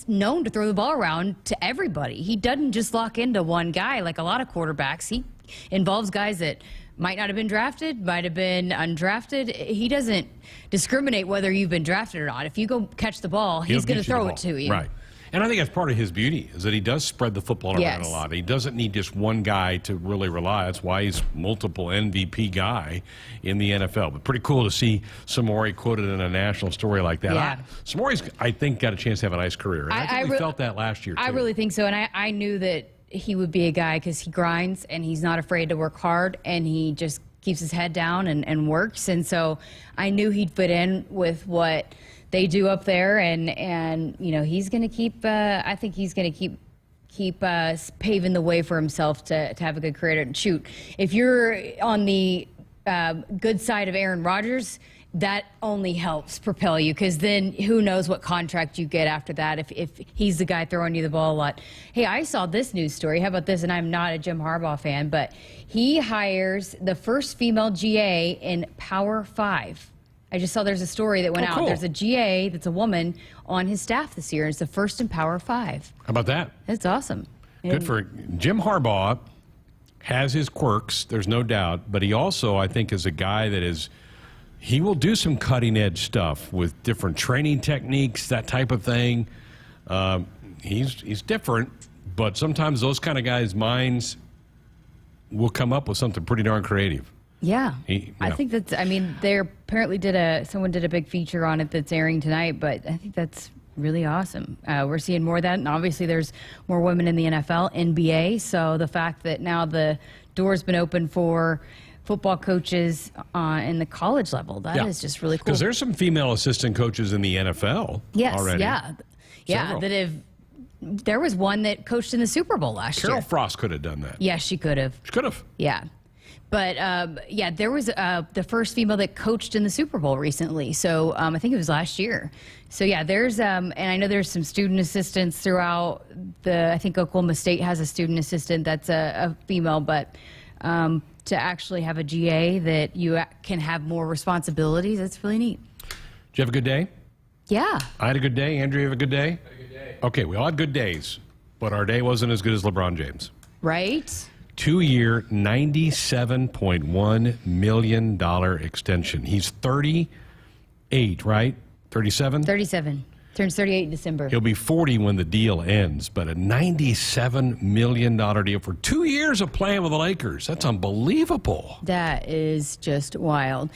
known to throw the ball around to everybody. He doesn't just lock into one guy like a lot of quarterbacks. He involves guys that might not have been drafted, might have been undrafted. He doesn't discriminate whether you've been drafted or not. If you go catch the ball, he's going to throw it to you. Right. And I think that's part of his beauty, is that he does spread the football around a lot. He doesn't need just one guy to really rely. That's why he's multiple MVP guy in the NFL. But pretty cool to see Samori quoted in a national story like that. Yeah. Samori's, I think, got a chance to have a nice career. And I think we felt that last year, too. I really think so. And I knew that he would be a guy because he grinds and he's not afraid to work hard, and he just keeps his head down and works. And so I knew he'd fit in with what they do up there, and he's going to keep. I think he's going to keep paving the way for himself to have a good career. And shoot, if you're on the good side of Aaron Rodgers, that only helps propel you, because then who knows what contract you get after that if he's the guy throwing you the ball a lot. Hey, I saw this news story. How about this? And I'm not a Jim Harbaugh fan, but he hires the first female GA in Power 5. I just saw there's a story that went out. Cool. There's a GA that's a woman on his staff this year. It's the first in Power 5. How about that? That's awesome. Good for Jim Harbaugh. Has his quirks, there's no doubt, but he also, I think, is a guy that he will do some cutting-edge stuff with different training techniques, that type of thing. He's different, but sometimes those kind of guys' minds will come up with something pretty darn creative. Yeah, I think that's. I mean, they apparently someone did a big feature on it that's airing tonight, but I think that's really awesome. We're seeing more of that, and obviously there's more women in the NFL, NBA. So the fact that now the door's been open for football coaches in the college level, that is just really cool. Because there's some female assistant coaches in the NFL already. Yeah. There was one that coached in the Super Bowl last year. Carol Frost could have done that. Yeah, she could have. She could have. Yeah. But, there was the first female that coached in the Super Bowl recently. So I think it was last year. So, yeah, there's and I know there's some student assistants throughout I think Oklahoma State has a student assistant that's a female. But to actually have a GA that you can have more responsibilities, that's really neat. Did you have a good day? Yeah. I had a good day. Andrew, you have a good day? Had a good day. Okay, we all had good days. But our day wasn't as good as LeBron James. Right? 2-year, $97.1 million extension. He's 38, right? 37? 37. Turns 38 in December. He'll be 40 when the deal ends, but a $97 million deal for 2 years of playing with the Lakers. That's unbelievable. That is just wild.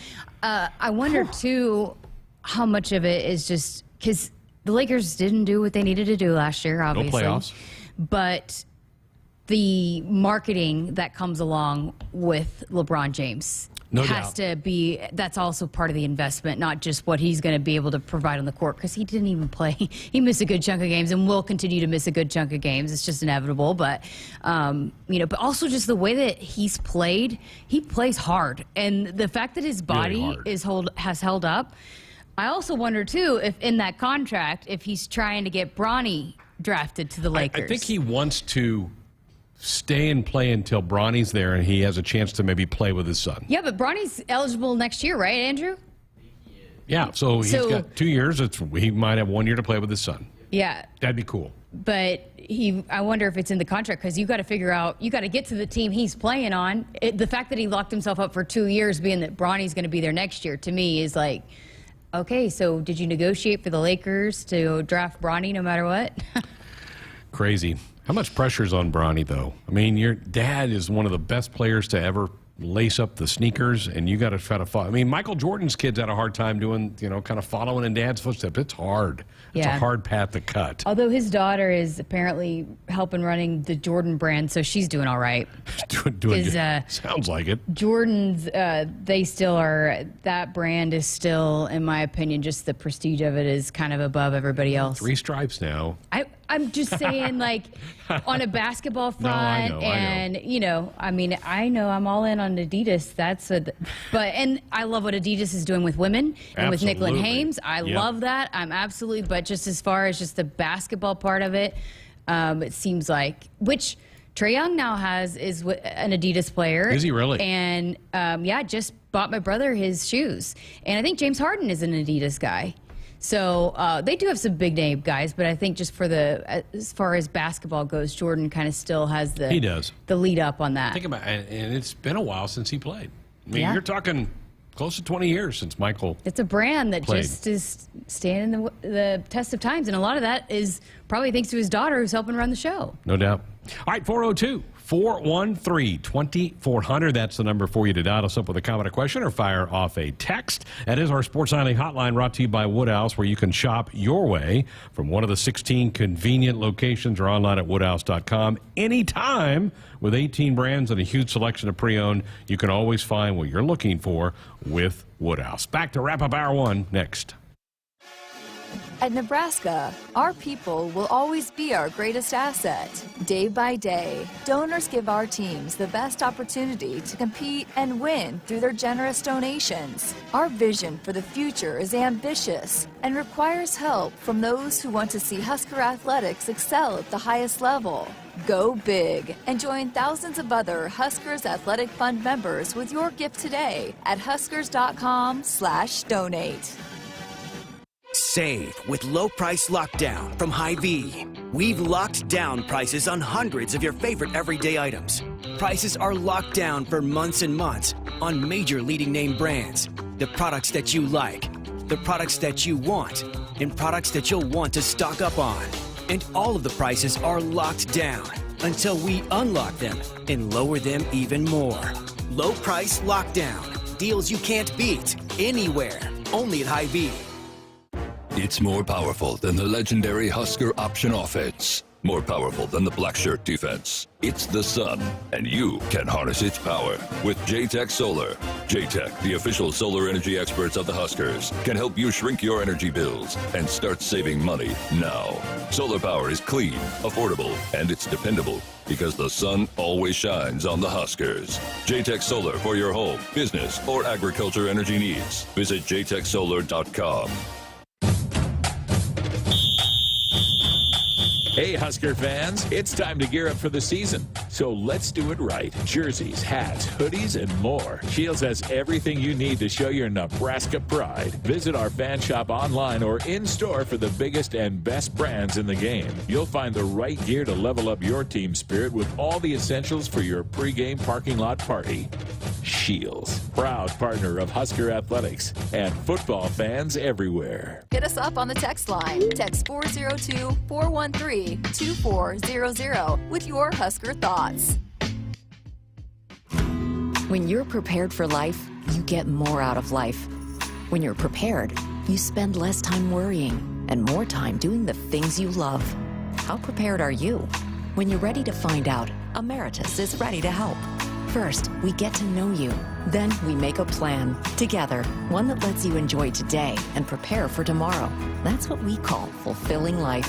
I wonder, too, how much of it is just because the Lakers didn't do what they needed to do last year, obviously. No playoffs. But the marketing that comes along with LeBron James has to be, that's also part of the investment, not just what he's going to be able to provide on the court, because he didn't even play. He missed a good chunk of games and will continue to miss a good chunk of games. It's just inevitable. But, but also just the way that he's played, he plays hard. And the fact that his body has held up, I also wonder, too, if in that contract, if he's trying to get Bronny drafted to the Lakers. I think he wants to stay and play until Bronny's there and he has a chance to maybe play with his son. Yeah, but Bronny's eligible next year, right, Andrew? Yeah, so he's got 2 years. He might have 1 year to play with his son. Yeah. That'd be cool. But I wonder if it's in the contract, because you got to figure out, you got to get to the team he's playing on. The fact that he locked himself up for 2 years, being that Bronny's going to be there next year, to me is like, okay, so did you negotiate for the Lakers to draft Bronny no matter what? Crazy. How much pressure's on Bronny, though? I mean, your dad is one of the best players to ever lace up the sneakers, and you got to try to follow. I mean, Michael Jordan's kids had a hard time doing, kind of following in dad's footsteps. It's hard. It's a hard path to cut. Although his daughter is apparently helping running the Jordan brand, so she's doing all right. Sounds like it. Jordan's, they still are, that brand is still, in my opinion, just the prestige of it is kind of above everybody else. 3 stripes now. I'm just saying, like, on a basketball front, I know. I mean, I know I'm all in on Adidas. And I love what Adidas is doing with women and with Nickel and Hames. I love that. I'm absolutely, but just as far as just the basketball part of it, it seems like, which Trae Young now is an Adidas player. Is he really? And just bought my brother his shoes. And I think James Harden is an Adidas guy. So they do have some big name guys, but I think just as far as basketball goes, Jordan kind of still has the lead up on that. Think about it, and it's been a while since he played. I mean, you're talking close to 20 years since Michael. It's a brand that played. just is standing the test of times, and a lot of that is probably thanks to his daughter who's helping run the show. No doubt. All right, 402-413-2400. That's the number for you to dial us up with a comment or question or fire off a text. That is our Sports Nightly hotline, brought to you by Woodhouse, where you can shop your way from one of the 16 convenient locations or online at woodhouse.com anytime. With 18 brands and a huge selection of pre-owned, you can always find what you're looking for with Woodhouse. Back to wrap up Hour 1 next. At Nebraska, our people will always be our greatest asset. Day by day, donors give our teams the best opportunity to compete and win through their generous donations. Our vision for the future is ambitious and requires help from those who want to see Husker athletics excel at the highest level. Go big and join thousands of other Huskers Athletic Fund members with your gift today at huskers.com/donate. Save with low price lockdown from Hy-Vee. We've locked down prices on hundreds of your favorite everyday items. Prices are locked down for months and months on major leading name brands. The products that you like, the products that you want, and products that you'll want to stock up on. And all of the prices are locked down until we unlock them and lower them even more. Low price lockdown. Deals you can't beat anywhere. Only at Hy-Vee. It's more powerful than the legendary Husker option offense. More powerful than the black shirt defense. It's the sun, and you can harness its power with JTech Solar. JTech, the official solar energy experts of the Huskers, can help you shrink your energy bills and start saving money now. Solar power is clean, affordable, and it's dependable because the sun always shines on the Huskers. JTech Solar for your home, business, or agriculture energy needs. Visit jtechsolar.com. Hey, Husker fans, it's time to gear up for the season. So let's do it right. Jerseys, hats, hoodies, and more. Shields has everything you need to show your Nebraska pride. Visit our fan shop online or in-store for the biggest and best brands in the game. You'll find the right gear to level up your team spirit with all the essentials for your pregame parking lot party. Shields, proud partner of Husker Athletics and football fans everywhere. Hit us up on the text line. Text 402-413-2400 with your Husker thoughts. When you're prepared for life, you get more out of life. When you're prepared, you spend less time worrying and more time doing the things you love. How prepared are you? When you're ready to find out, Emeritus is ready to help. First, we get to know you. Then we make a plan together, one that lets you enjoy today and prepare for tomorrow. That's what we call fulfilling life.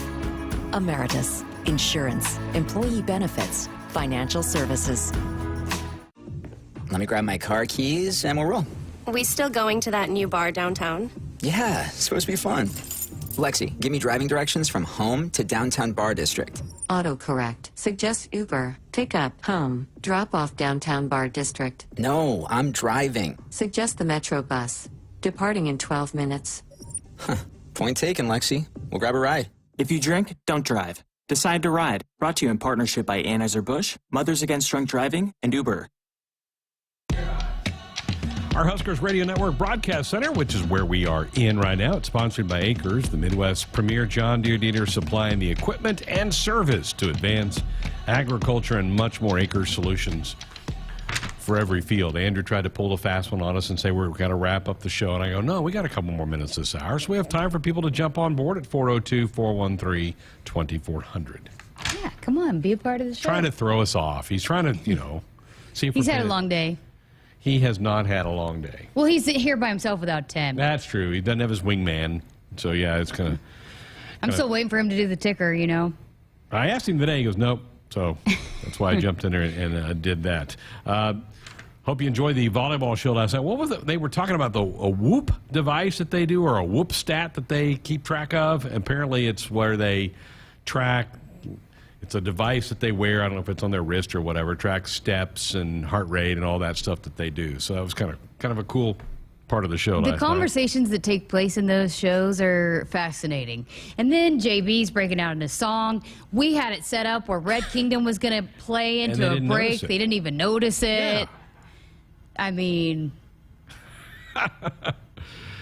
Emeritus, insurance, employee benefits, financial services. Let me grab my car keys and we'll roll. We still going to that new bar downtown? Yeah, it's supposed to be fun. Lexi, give me driving directions from home to downtown bar district. Autocorrect. Suggest Uber. Pick up, home. Drop off downtown bar district. No, I'm driving. Suggest the Metro bus. Departing in 12 minutes. Huh. Point taken, Lexi. We'll grab a ride. If you drink, don't drive. Decide to ride. Brought to you in partnership by Anheuser-Busch, Mothers Against Drunk Driving, and Uber. Our Huskers Radio Network Broadcast Center, which is where we are in right now. It's sponsored by Acres, the Midwest's premier John Deere dealer, supplying the equipment and service to advance agriculture and much more. Acres solutions for every field. Andrew tried to pull a fast one on us and say we're going to wrap up the show. And I go, no, we got a couple more minutes this hour. So we have time for people to jump on board at 402-413-2400. Yeah, come on, be a part of the show. Trying to throw us off. He's trying to, see if He's had a long day. He has not had a long day. Well, he's here by himself without Tim. That's true. He doesn't have his wingman. So, yeah, it's kind of... I'm still waiting for him to do the ticker, I asked him today. He goes, nope. So that's why I jumped in there and did that. Hope you enjoyed the volleyball show last night. What was it? They were talking about a whoop device that they do, or a whoop stat that they keep track of. Apparently, it's where they track... It's a device that they wear. I don't know if it's on their wrist or whatever. Tracks steps and heart rate and all that stuff that they do. So that was kind of a cool part of the show last night. The conversations that take place in those shows are fascinating. And then JB's breaking out in a song. We had it set up where Red Kingdom was going to play into a break. They didn't even notice it. Yeah. I mean,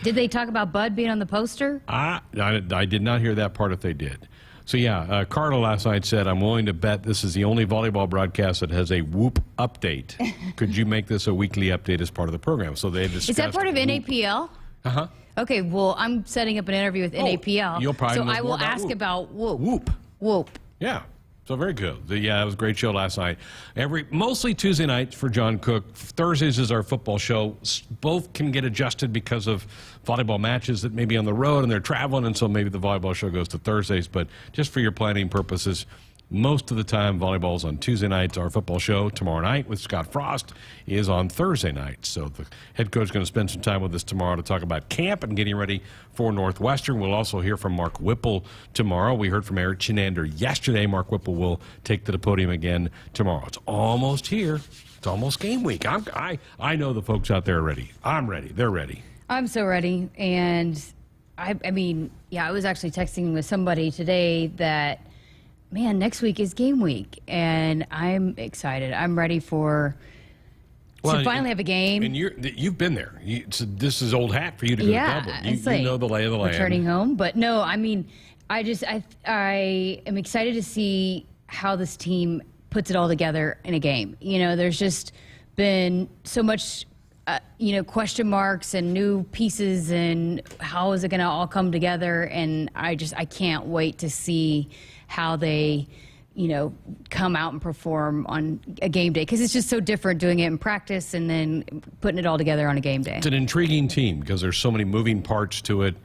did they talk about Bud being on the poster? I did not hear that part if they did. So, yeah, Carter last night said, I'm willing to bet this is the only volleyball broadcast that has a whoop update. Could you make this a weekly update as part of the program? So they discussed. Is that part of NAPL? Uh-huh. Okay, well, I'm setting up an interview with NAPL. You'll probably know I will more about ask whoop. about whoop. Whoop. Whoop. Yeah. So very good. Yeah, it was a great show last night. Mostly Tuesday nights for John Cook. Thursdays is our football show. Both can get adjusted because of volleyball matches that may be on the road and they're traveling, and so maybe the volleyball show goes to Thursdays. But just for your planning purposes, most of the time volleyball's on Tuesday nights. Our football show tomorrow night with Scott Frost is on Thursday night. So the head coach is going to spend some time with us tomorrow to talk about camp and getting ready for Northwestern. We'll also hear from Mark Whipple tomorrow. We heard from Eric Chinander yesterday. Mark Whipple will take to the podium again tomorrow. It's almost here. It's almost game week. I know the folks out there are ready. I'm ready. They're ready. I'm so ready. And I was actually texting with somebody today that, man, next week is game week, and I'm excited. I'm ready to finally have a game. And you've been there. This is old hat for you to go to Dublin. You know the lay of the land. Returning home. But no, I am excited to see how this team puts it all together in a game. There's just been so much question marks and new pieces, and how is it going to all come together? And I can't wait to see how they, come out and perform on a game day, because it's just so different doing it in practice and then putting it all together on a game day. It's an intriguing team because there's so many moving parts to it,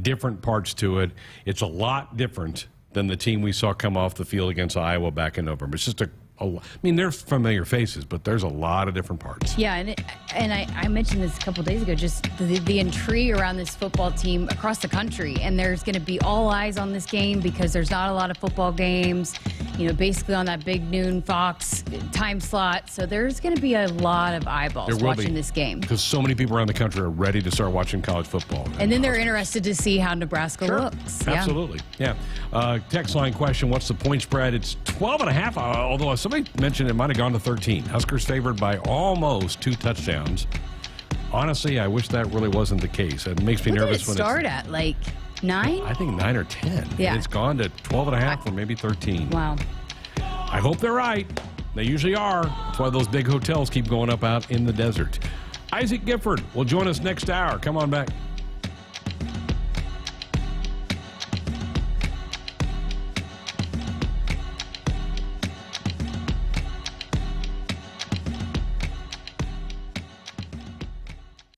different parts to it. It's a lot different than the team we saw come off the field against Iowa back in November. It's just they're familiar faces, but there's a lot of different parts. Yeah, and I mentioned this a couple days ago, just the intrigue around this football team across the country. And there's going to be all eyes on this game because there's not a lot of football games, basically on that big noon Fox time slot. So there's going to be a lot of eyeballs watching this game. Because so many people around the country are ready to start watching college football. And then they're interested to see how Nebraska looks. Absolutely. Yeah. Text line question, what's the point spread? It's 12.5, although somebody mentioned it might have gone to 13. Huskers favored by almost 2 touchdowns. Honestly, I wish that really wasn't the case. It makes me nervous when it start at, 9? I think 9 or 10. Yeah. And it's gone to 12.5 or maybe 13. Wow. I hope they're right. They usually are. That's why those big hotels keep going up out in the desert. Isaac Gifford will join us next hour. Come on back.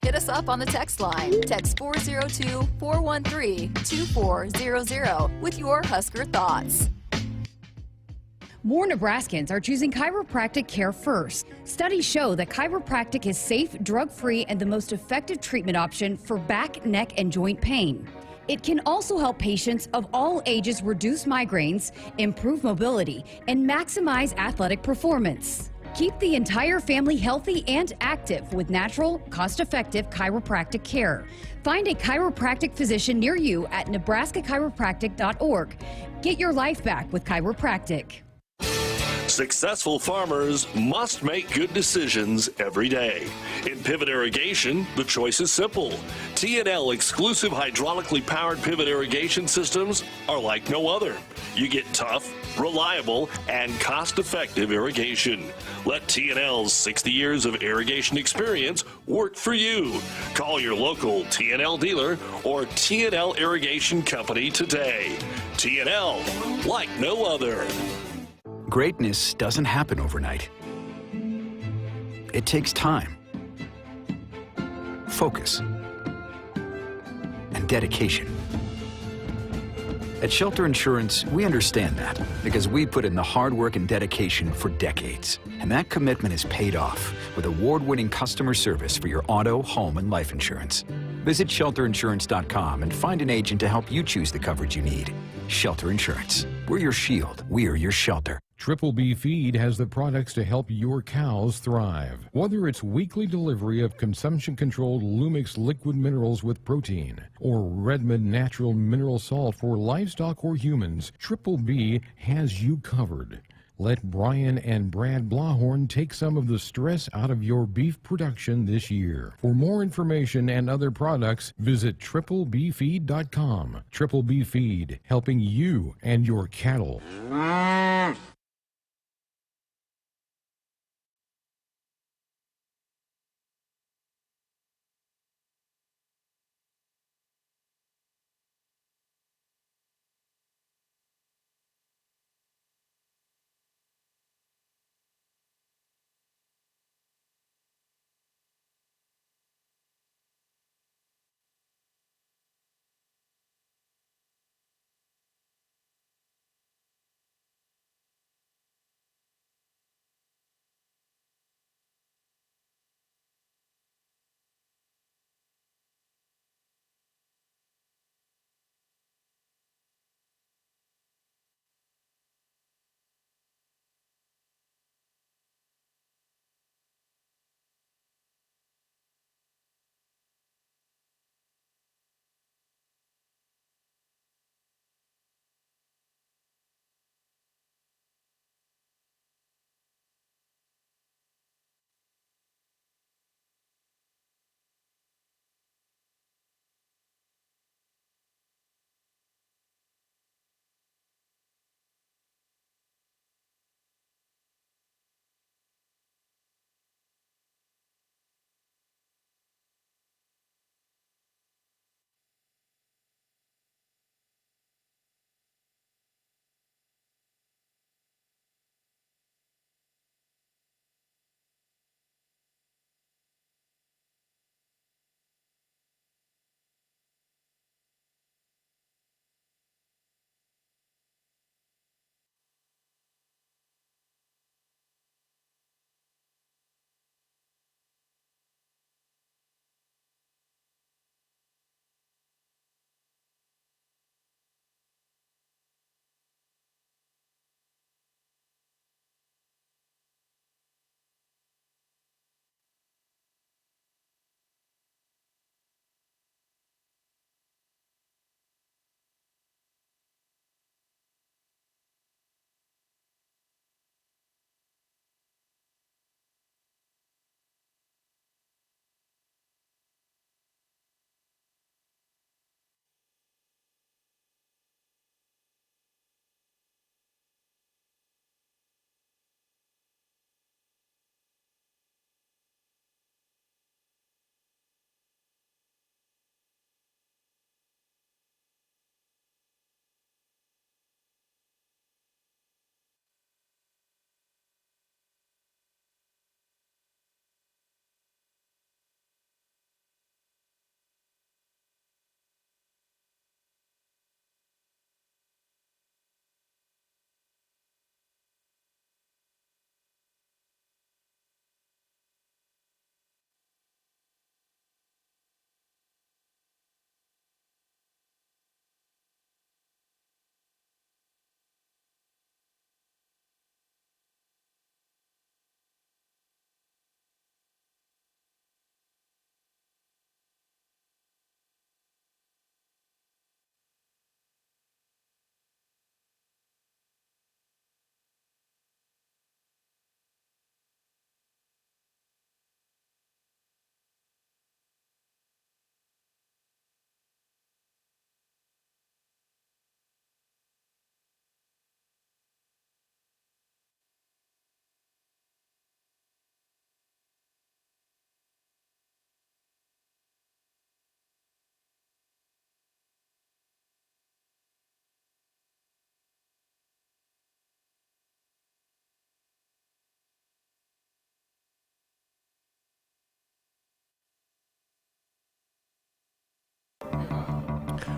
Hit us up on the text line. Text 402-413-2400 with your Husker thoughts. More Nebraskans are choosing chiropractic care first. Studies show that chiropractic is safe, drug-free, and the most effective treatment option for back, neck, and joint pain. It can also help patients of all ages reduce migraines, improve mobility, and maximize athletic performance. Keep the entire family healthy and active with natural, cost-effective chiropractic care. Find a chiropractic physician near you at nebraska-chiropractic.org. Get your life back with chiropractic. Successful farmers must make good decisions every day. In pivot irrigation, the choice is simple. T&L exclusive hydraulically powered pivot irrigation systems are like no other. You get tough, reliable, and cost-effective irrigation. Let T&L's 60 years of irrigation experience work for you. Call your local T&L dealer or T&L Irrigation Company today. T&L, like no other. Greatness doesn't happen overnight. It takes time, focus, and dedication. At Shelter Insurance, we understand that because we put in the hard work and dedication for decades. And that commitment is paid off with award-winning customer service for your auto, home, and life insurance. Visit shelterinsurance.com and find an agent to help you choose the coverage you need. Shelter Insurance. We're your shield. We're your shelter. Triple B Feed has the products to help your cows thrive. Whether it's weekly delivery of consumption-controlled Lumix liquid minerals with protein or Redmond natural mineral salt for livestock or humans, Triple B has you covered. Let Brian and Brad Blahorn take some of the stress out of your beef production this year. For more information and other products, visit triplebfeed.com. Triple B Feed, helping you and your cattle.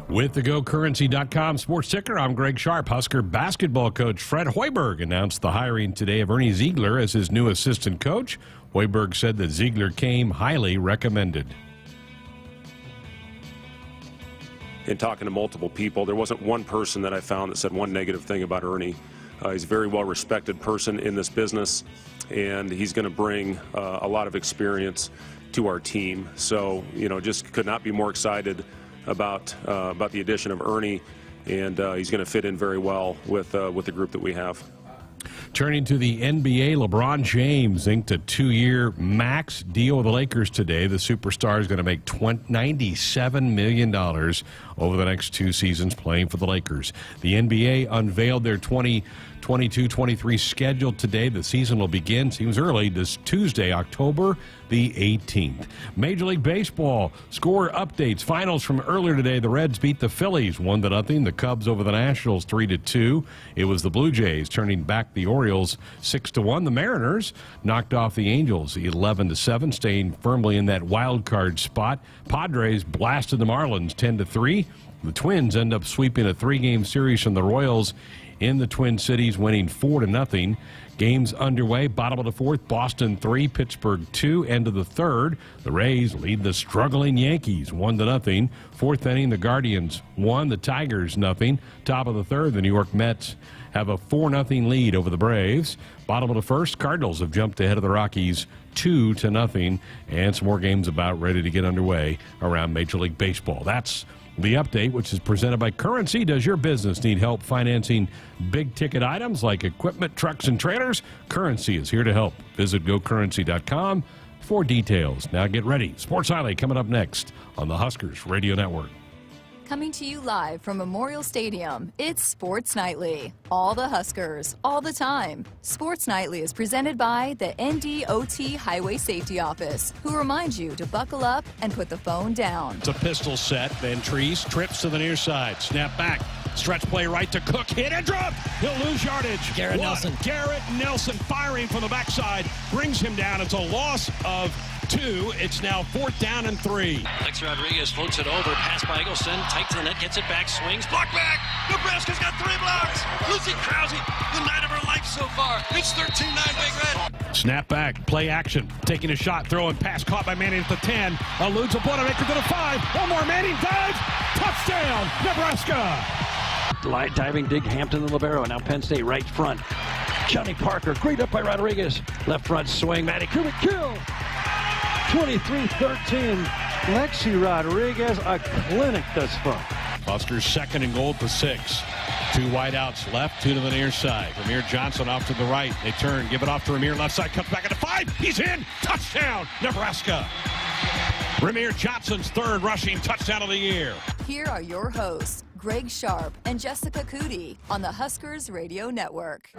With the GoCurrency.com sports ticker, I'm Greg Sharpe. Husker basketball coach Fred Hoiberg announced the hiring today of Ernie Ziegler as his new assistant coach. Hoiberg said that Ziegler came highly recommended. In talking to multiple people, there wasn't one person that I found that said one negative thing about Ernie. He's a very well-respected person in this business, and he's going to bring a lot of experience to our team. So, just could not be more excited about the addition of Ernie, and he's going to fit in very well with the group that we have. Turning to the NBA, LeBron James inked a 2-year max deal with the Lakers today. The superstar is going to make $97 million over the next 2 seasons playing for the Lakers. The NBA unveiled their 2022-23 schedule today. The season will begin, seems early, this Tuesday, October the 18th. Major League Baseball score updates. Finals from earlier today. The Reds beat the Phillies 1-0. The Cubs over the Nationals 3-2. It was the Blue Jays turning back the Orioles 6-1. The Mariners knocked off the Angels 11-7, staying firmly in that wild card spot. Padres blasted the Marlins 10-3. The Twins end up sweeping a 3-game series from the Royals in the Twin Cities, winning 4-0. Games underway. Bottom of the 4th, Boston 3, Pittsburgh 2. End of the 3rd, the Rays lead the struggling Yankees 1-0. 4th inning, the Guardians 1, the Tigers 0. Top of the 3rd, the New York Mets have a 4-0 lead over the Braves. Bottom of the 1st, Cardinals have jumped ahead of the Rockies 2-0. And some more games about ready to get underway around Major League Baseball. That's the update, which is presented by Currency. Does your business need help financing big-ticket items like equipment, trucks, and trailers? Currency is here to help. Visit GoCurrency.com for details. Now get ready. Sports Highlight coming up next on the Huskers Radio Network. Coming to you live from Memorial Stadium, it's Sports Nightly. All the Huskers, all the time. Sports Nightly is presented by the NDOT Highway Safety Office, who reminds you to buckle up and put the phone down. It's a pistol set. Van Treese trips to the near side. Snap back. Stretch play right to Cook. Hit and drop. He'll lose yardage. Garrett Nelson firing from the backside. Brings him down. It's a loss of 2. It's now 4th down and 3. Alex Rodriguez floats it over. Pass by Eggleston. Tight to the net. Gets it back. Swings. Block back. Nebraska's got 3 blocks. Lucy Krause, the night of her life so far. It's 13-9 Big Red. Snap back. Play action. Taking a shot. Throwing pass. Caught by Manning at the 10. Eludes a Boilermaker to the 5. One more. Manning dives. Touchdown. Nebraska. Light diving, dig Hampton and Libero. Now Penn State right front. Johnny Parker, great up by Rodriguez. Left front swing, Matty Kubik, kill. 23-13. Lexi Rodriguez, a clinic thus far. Huskers 2nd and goal to 6. 2 wideouts left, 2 to the near side. Ramir Johnson off to the right. They turn, give it off to Ramir, left side, cuts back into 5. He's in. Touchdown, Nebraska. Ramir Johnson's 3rd rushing touchdown of the year. Here are your hosts, Greg Sharpe and Jessica Coody on the Huskers Radio Network.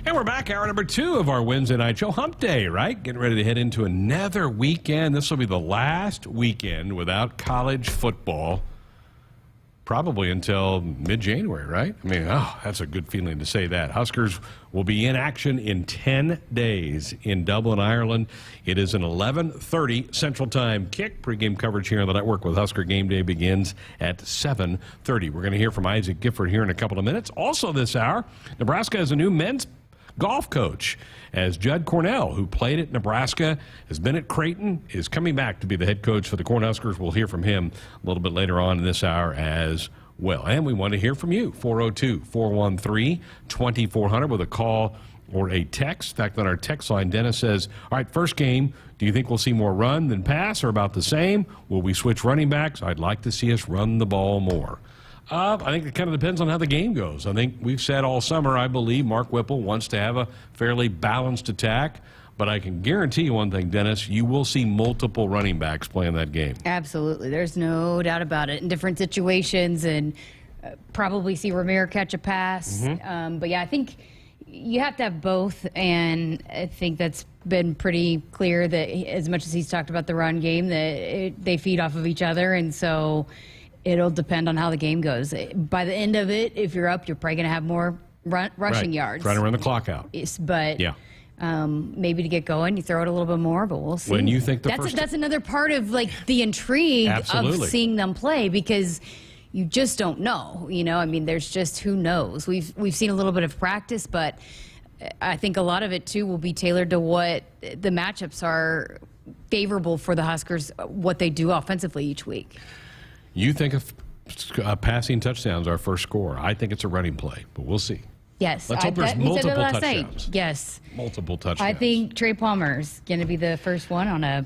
And we're back, hour number 2 of our Wednesday night show. Hump Day, right? Getting ready to head into another weekend. This will be the last weekend without college football, probably until mid-January, right? I mean, that's a good feeling to say that. Huskers will be in action in 10 days in Dublin, Ireland. It is an 11:30 Central Time kick. Pre-game coverage here on the network with Husker Game Day begins at 7:30. We're going to hear from Isaac Gifford here in a couple of minutes. Also this hour, Nebraska has a new men's golf coach, as Judd Cornell, who played at Nebraska, has been at Creighton, is coming back to be the head coach for the Cornhuskers. We'll hear from him a little bit later on in this hour as well. And we want to hear from you, 402-413-2400 with a call or a text. In fact, on our text line, Dennis says, all right, first game, do you think we'll see more run than pass or about the same? Will we switch running backs? I'd like to see us run the ball more. I think it kind of depends on how the game goes. I think we've said all summer, I believe Mark Whipple wants to have a fairly balanced attack. But I can guarantee you one thing, Dennis, you will see multiple running backs playing that game. Absolutely. There's no doubt about it. In different situations, and probably see Ramir catch a pass. But, yeah, I think you have to have both, and I think that's been pretty clear that as much as he's talked about the run game, that they feed off of each other, and so it'll depend on how the game goes. By the end of it, if you're up, you're probably going to have more rushing yards. Trying to run the clock out. But yeah. Maybe to get going, you throw it a little bit more, but we'll see. When you think that's another part of like the intrigue of seeing them play, because you just don't know. I mean, there's just who knows. We've seen a little bit of practice, but I think a lot of it too will be tailored to what the matchups are favorable for the Huskers, what they do offensively each week. You think of passing touchdowns our first score. I think it's a running play, but we'll see. Yes. Let's hope there's multiple touchdowns. Yes. Multiple touchdowns. I think Trey Palmer's going to be the first one on a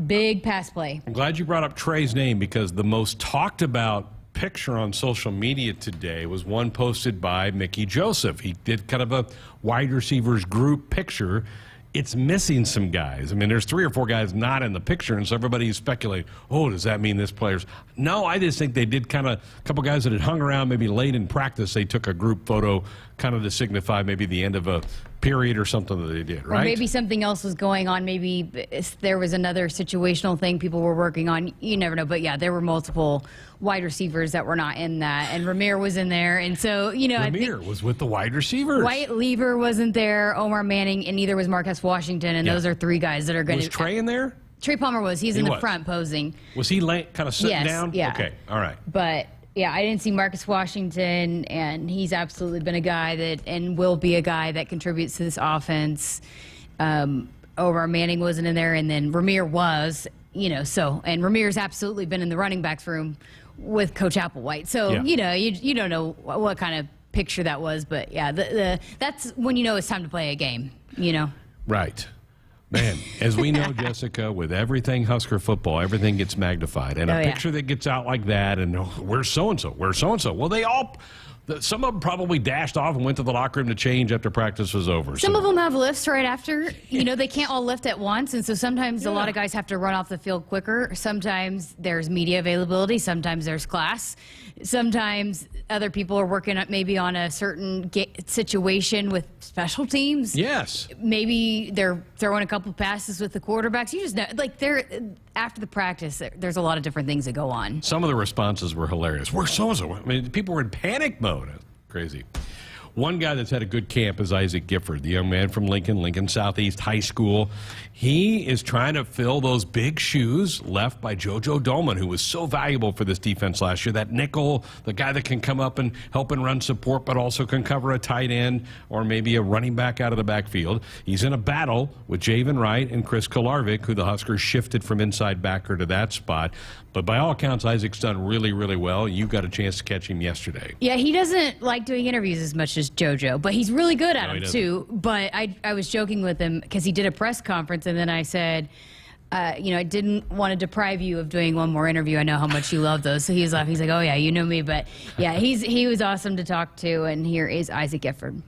big pass play. I'm glad you brought up Trey's name, because the most talked about picture on social media today was one posted by Mickey Joseph. He did kind of a wide receivers group picture. It's missing some guys. I mean, there's 3 or 4 guys not in the picture, and so everybody's speculating, oh, does that mean this player's? No, I just think they did kind of, a couple guys that had hung around maybe late in practice, they took a group photo kind of to signify maybe the end of a period or something that they did, right? Or maybe something else was going on. Maybe there was another situational thing people were working on. You never know. But, yeah, there were multiple wide receivers that were not in that. And Ramir was in there. And so, I think Ramir was with the wide receivers. Wyatt Lever wasn't there, Omar Manning, and neither was Marcus Washington. And those are 3 guys that are going to. Was Trey in there? Trey Palmer was. He's in the front posing. Was he kind of sitting down? Yeah. Okay, all right. But, yeah, I didn't see Marcus Washington, and he's absolutely been a guy that, and will be a guy that contributes to this offense. Omar Manning wasn't in there, and then Ramir was, and Ramir's absolutely been in the running backs room with Coach Applewhite. So, you don't know what kind of picture that was, but, yeah, that's when it's time to play a game, Right. Man, as we know, Jessica, with everything Husker football, everything gets magnified. And a picture that gets out like that, and where's so-and-so? Where's so-and-so? Well, some of them probably dashed off and went to the locker room to change after practice was over. Some of them have lifts right after. They can't all lift at once, and so sometimes a lot of guys have to run off the field quicker. Sometimes there's media availability. Sometimes there's class. Sometimes other people are working maybe on a certain situation with special teams. Yes. Maybe they're throwing a couple passes with the quarterbacks. You just know, after the practice, there's a lot of different things that go on. Some of the responses were hilarious. Where's so-and-so? I mean, people were in panic mode. Crazy. One guy that's had a good camp is Isaac Gifford, the young man from Lincoln Southeast High School. He is trying to fill those big shoes left by JoJo Dolman, who was so valuable for this defense last year. That nickel, the guy that can come up and help and run support, but also can cover a tight end or maybe a running back out of the backfield. He's in a battle with Javen Wright and Chris Kolarvik, who the Huskers shifted from inside backer to that spot. But by all accounts, Isaac's done really, really well. You got a chance to catch him yesterday. Yeah, he doesn't like doing interviews as much as JoJo, but he's really good at them too. But I was joking with him because he did a press conference, and then I said, I didn't want to deprive you of doing one more interview. I know how much you love those. So he was laughing. He's like, oh, yeah, you know me. But, yeah, he was awesome to talk to, and here is Isaac Gifford.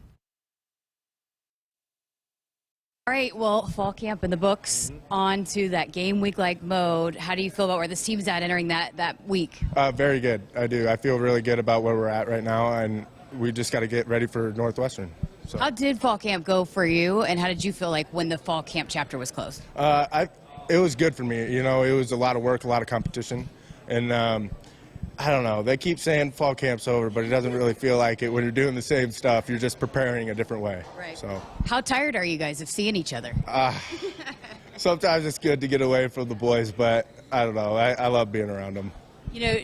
All right, well, fall camp in the books, on to that game week-like mode. How do you feel about where this team's at entering that week? Very good. I do. I feel really good about where we're at right now, and we just got to get ready for Northwestern. So. How did fall camp go for you, and how did you feel like when the fall camp chapter was closed? It was good for me. It was a lot of work, a lot of competition, and I don't know. They keep saying fall camp's over, but it doesn't really feel like it. When you're doing the same stuff, you're just preparing a different way. Right. So. How tired are you guys of seeing each other? Sometimes it's good to get away from the boys, but I don't know. I love being around them.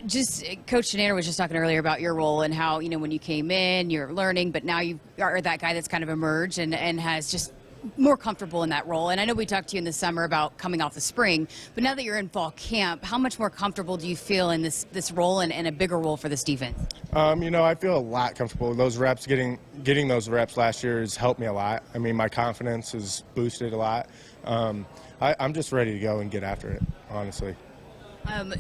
Just Coach Shenanner was just talking earlier about your role and how, when you came in, you're learning, but now you are that guy that's kind of emerged and has just more comfortable in that role. And I know we talked to you in the summer about coming off the spring, but now that you're in fall camp, how much more comfortable do you feel in this role and a bigger role for this defense? I feel a lot comfortable. Those reps, getting those reps last year has helped me a lot. I mean, my confidence is boosted a lot. I'm just ready to go and get after it, honestly.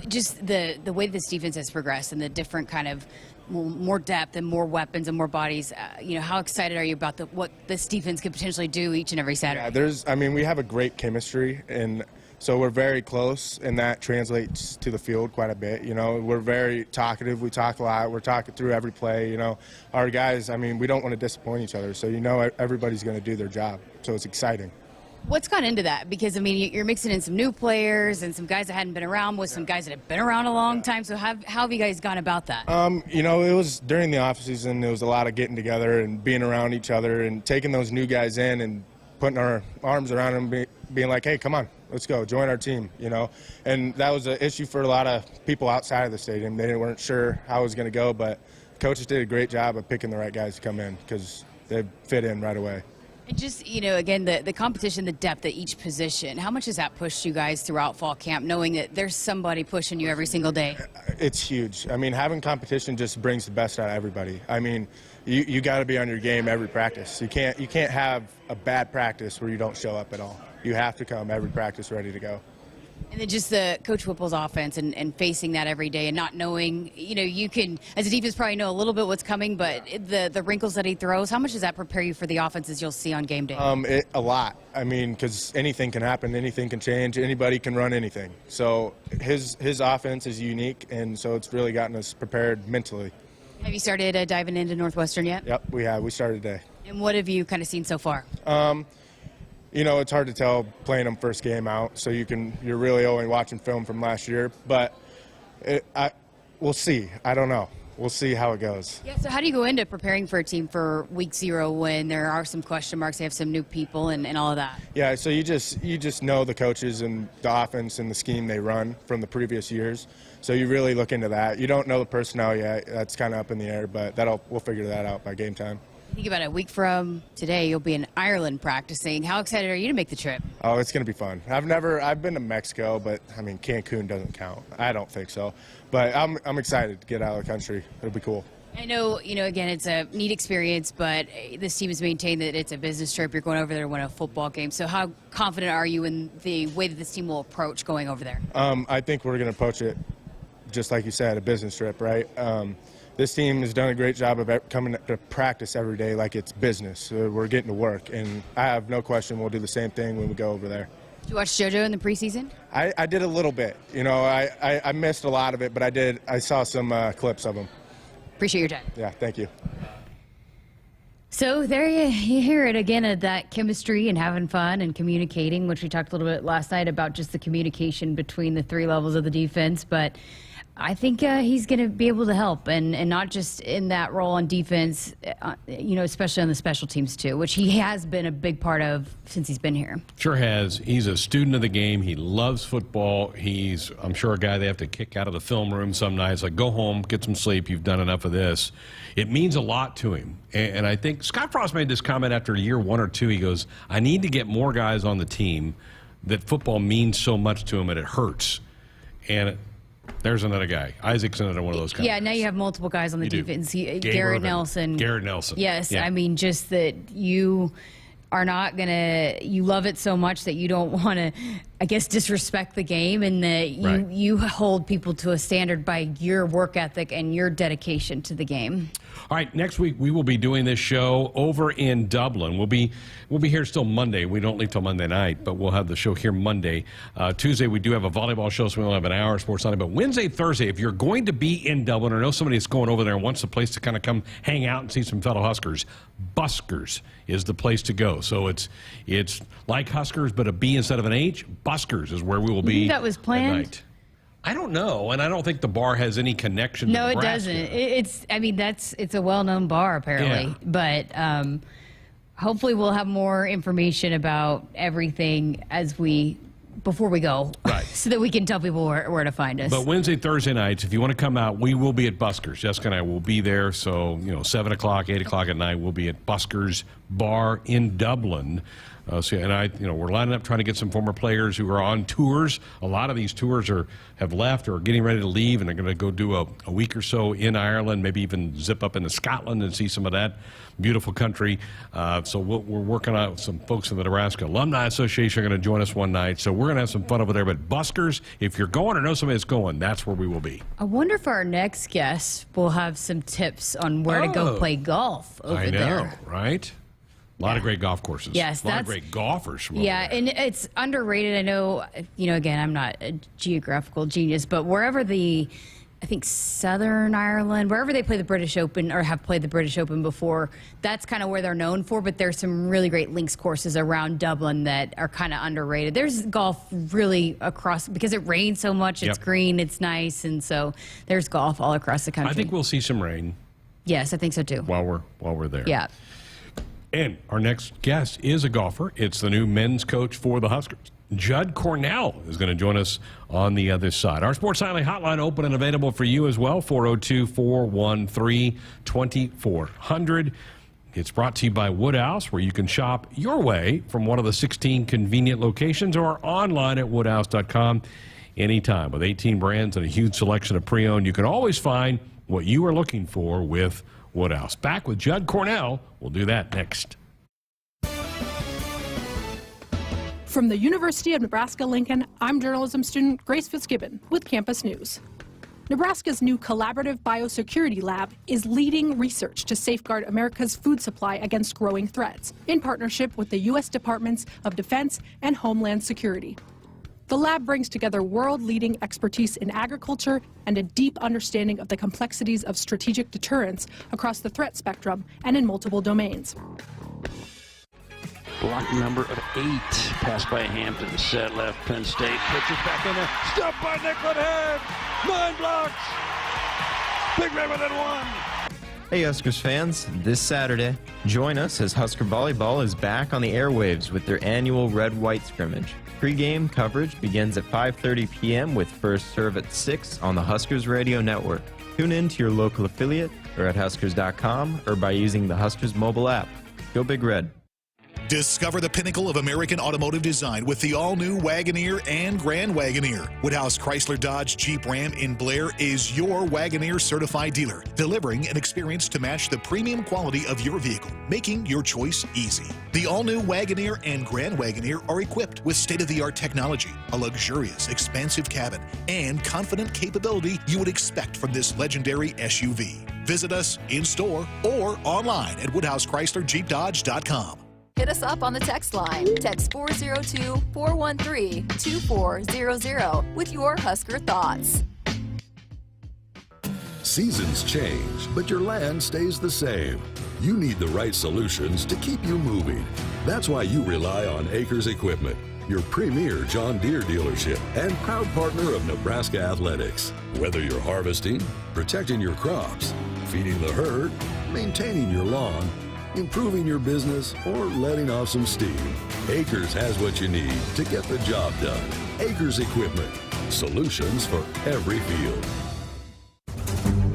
Just the way this defense has progressed and the different kind of more depth and more weapons and more bodies, how excited are you about what this defense could potentially do each and every Saturday? Yeah, we have a great chemistry, and so we're very close, and that translates to the field quite a bit. We're very talkative. We talk a lot. We're talking through every play. Our guys, we don't want to disappoint each other, so everybody's going to do their job, so it's exciting. What's gone into that? Because, you're mixing in some new players and some guys that hadn't been around with some guys that have been around a long time. So how have you guys gone about that? It was during the offseason. There was a lot of getting together and being around each other and taking those new guys in and putting our arms around them being like, hey, come on, let's go, join our team, you know. And that was an issue for a lot of people outside of the stadium. They weren't sure how it was going to go, but coaches did a great job of picking the right guys to come in because they fit in right away. And just, you know, again, the competition, the depth at each position, how much has that pushed you guys throughout fall camp, knowing that there's somebody pushing you every single day? It's huge. I mean, having competition just brings the best out of everybody. I mean, you got to be on your game every practice. You can't have a bad practice where you don't show up at all. You have to come every practice ready to go. And then just the Coach Whipple's offense and facing that every day and not knowing, you know, you can, as a defense, probably know a little bit what's coming, but the wrinkles that he throws, how much does that prepare you for the offenses you'll see on game day? A lot. I mean, because anything can happen, anything can change, anybody can run anything. So his offense is unique, and so it's really gotten us prepared mentally. Have you started diving into Northwestern yet? Yep, we have. We started today. And what have you kind of seen so far? You know, it's hard to tell playing them first game out, so you're really only watching film from last year. But we'll see. I don't know. We'll see how it goes. Yeah. So how do you go into preparing for a team for week 0 when there are some question marks? They have some new people and all of that. Yeah. So you just know the coaches and the offense and the scheme they run from the previous years. So you really look into that. You don't know the personnel yet. That's kind of up in the air, but we'll figure that out by game time. Think about it, a week from today, you'll be in Ireland practicing. How excited are you to make the trip? Oh, it's going to be fun. I've been to Mexico, but I mean, Cancun doesn't count. I don't think so. But I'm excited to get out of the country. It'll be cool. I know, you know, again, it's a neat experience, but this team has maintained that it's a business trip. You're going over there to win a football game. So how confident are you in the way that this team will approach going over there? I think we're going to approach it just like you said, a business trip, right? This team has done a great job of coming to practice every day like it's business. We're getting to work, and I have no question we'll do the same thing when we go over there. Did you watch JoJo in the preseason? I did a little bit. You know, I missed a lot of it, but I saw some clips of him. Appreciate your time. Yeah, thank you. So there you hear it again, of that chemistry and having fun and communicating, which we talked a little bit last night about just the communication between the 3 levels of the defense. But I think he's going to be able to help, and not just in that role on defense, you know, especially on the special teams too, which he has been a big part of since he's been here. Sure has. He's a student of the game. He loves football. He's, I'm sure, a guy they have to kick out of the film room some nights, like, go home, get some sleep. You've done enough of this. It means a lot to him. And I think Scott Frost made this comment after year 1 or 2. He goes, I need to get more guys on the team that football means so much to him and it hurts. And there's another guy. Isaac's another one of those guys. Yeah, now you have multiple guys on the defense. Garrett Nelson. Garrett Nelson. Yes, yeah. I mean, just that you are not going to, you love it so much that you don't want to, I guess, disrespect the game, and that you hold people to a standard by your work ethic and your dedication to the game. All right, next week we will be doing this show over in Dublin. We'll be here still Monday. We don't leave till Monday night, but we'll have the show here Monday. Tuesday we do have a volleyball show, so we only have an hour of Sports Sunday. But Wednesday, Thursday, if you're going to be in Dublin or know somebody that's going over there and wants a place to kind of come hang out and see some fellow Huskers, Buskers is the place to go. So it's like Huskers, but a B instead of an H. Buskers is where we will be. That was planned. At night. I don't know, and I don't think the bar has any connection to Nebraska. No, it doesn't. I mean, it's a well-known bar, apparently. Yeah. But hopefully we'll have more information about everything before we go, right? So that we can tell people where to find us. But Wednesday, Thursday nights, if you want to come out, we will be at Buskers. Jessica and I will be there. So, 7 o'clock, 8 o'clock at night, we'll be at Buskers Bar in Dublin. We're lining up trying to get some former players who are on tours. A lot of these tours have left or are getting ready to leave, and they're going to go do a week or so in Ireland, maybe even zip up into Scotland and see some of that beautiful country. So we're working on some folks in the Nebraska Alumni Association are going to join us one night. So we're going to have some fun over there. But Buskers, if you're going or know somebody that's going, that's where we will be. I wonder if our next guest will have some tips on where to go play golf over there. I know, right? A lot of great golf courses. Yes, a lot of great golfers. From over there. And it's underrated. I know, again, I'm not a geographical genius, but wherever I think Southern Ireland, wherever they play the British Open or have played the British Open before, that's kind of where they're known for. But there's some really great links courses around Dublin that are kind of underrated. There's golf really across, because it rains so much. It's green, it's nice, and so there's golf all across the country. I think we'll see some rain. Yes, I think so too. While we're there. Yeah. And our next guest is a golfer. It's the new men's coach for the Huskers. Judd Cornell is going to join us on the other side. Our Sports Nightly hotline open and available for you as well, 402-413-2400. It's brought to you by Woodhouse, where you can shop your way from one of the 16 convenient locations or online at woodhouse.com anytime. With 18 brands and a huge selection of pre-owned, you can always find what you are looking for with Woodhouse. Back with Judd Cornell. We'll do that next. From the University of Nebraska-Lincoln, I'm journalism student Grace Fitzgibbon with Campus News. Nebraska's new collaborative biosecurity lab is leading research to safeguard America's food supply against growing threats in partnership with the U.S. Departments of Defense and Homeland Security. The lab brings together world-leading expertise in agriculture and a deep understanding of the complexities of strategic deterrence across the threat spectrum and in multiple domains. Block number of 8. Pass by Hampton. Set left. Penn State. Pitches back in there. Stopped by Nicklin Head. 9 blocks. Big Red within 1. Hey Huskers fans, this Saturday, join us as Husker Volleyball is back on the airwaves with their annual Red-White scrimmage. Pre-game coverage begins at 5:30 p.m. with first serve at 6 on the Huskers Radio Network. Tune in to your local affiliate or at Huskers.com or by using the Huskers mobile app. Go Big Red. Discover the pinnacle of American automotive design with the all-new Wagoneer and Grand Wagoneer. Woodhouse Chrysler Dodge Jeep Ram in Blair is your Wagoneer certified dealer, delivering an experience to match the premium quality of your vehicle, making your choice easy. The all-new Wagoneer and Grand Wagoneer are equipped with state-of-the-art technology, a luxurious, expansive cabin, and confident capability you would expect from this legendary SUV. Visit us in-store or online at WoodhouseChryslerJeepDodge.com. Hit us up on the text line. Text 402-413-2400 with your Husker thoughts. Seasons change, but your land stays the same. You need the right solutions to keep you moving. That's why you rely on Acres Equipment, your premier John Deere dealership and proud partner of Nebraska Athletics. Whether you're harvesting, protecting your crops, feeding the herd, maintaining your lawn, improving your business, or letting off some steam, Acres has what you need to get the job done. Acres Equipment. Solutions for every field.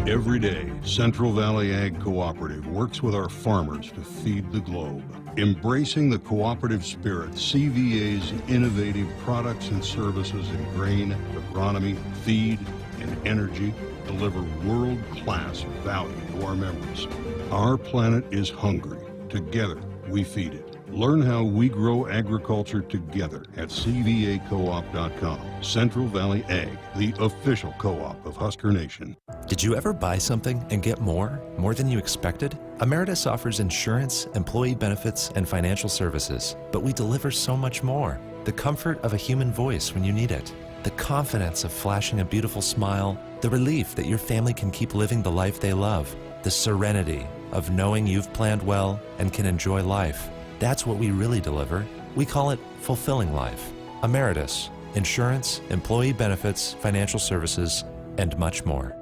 Every day, Central Valley Ag Cooperative works with our farmers to feed the globe. Embracing the cooperative spirit, CVA's innovative products and services in grain, agronomy, feed, and energy deliver world-class value to our members. Our planet is hungry. Together, we feed it. Learn how we grow agriculture together at cvacoop.com. Central Valley Ag, the official co-op of Husker Nation. Did you ever buy something and get more than you expected? Emeritus offers insurance, employee benefits, and financial services, but we deliver so much more. The comfort of a human voice when you need it. The confidence of flashing a beautiful smile. The relief that your family can keep living the life they love. The serenity of knowing you've planned well and can enjoy life. That's what we really deliver. We call it fulfilling life. Emeritus, insurance, employee benefits, financial services, and much more.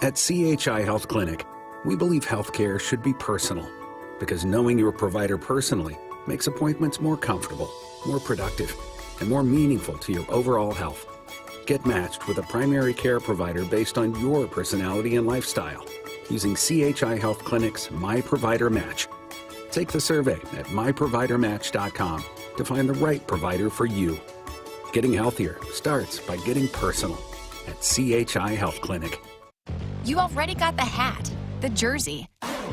At CHI Health Clinic, we believe healthcare should be personal, because knowing your provider personally makes appointments more comfortable, more productive, and more meaningful to your overall health. Get matched with a primary care provider based on your personality and lifestyle using CHI Health Clinic's My Provider Match. Take the survey at myprovidermatch.com to find the right provider for you. Getting healthier starts by getting personal at CHI Health Clinic. You already got the hat, the jersey,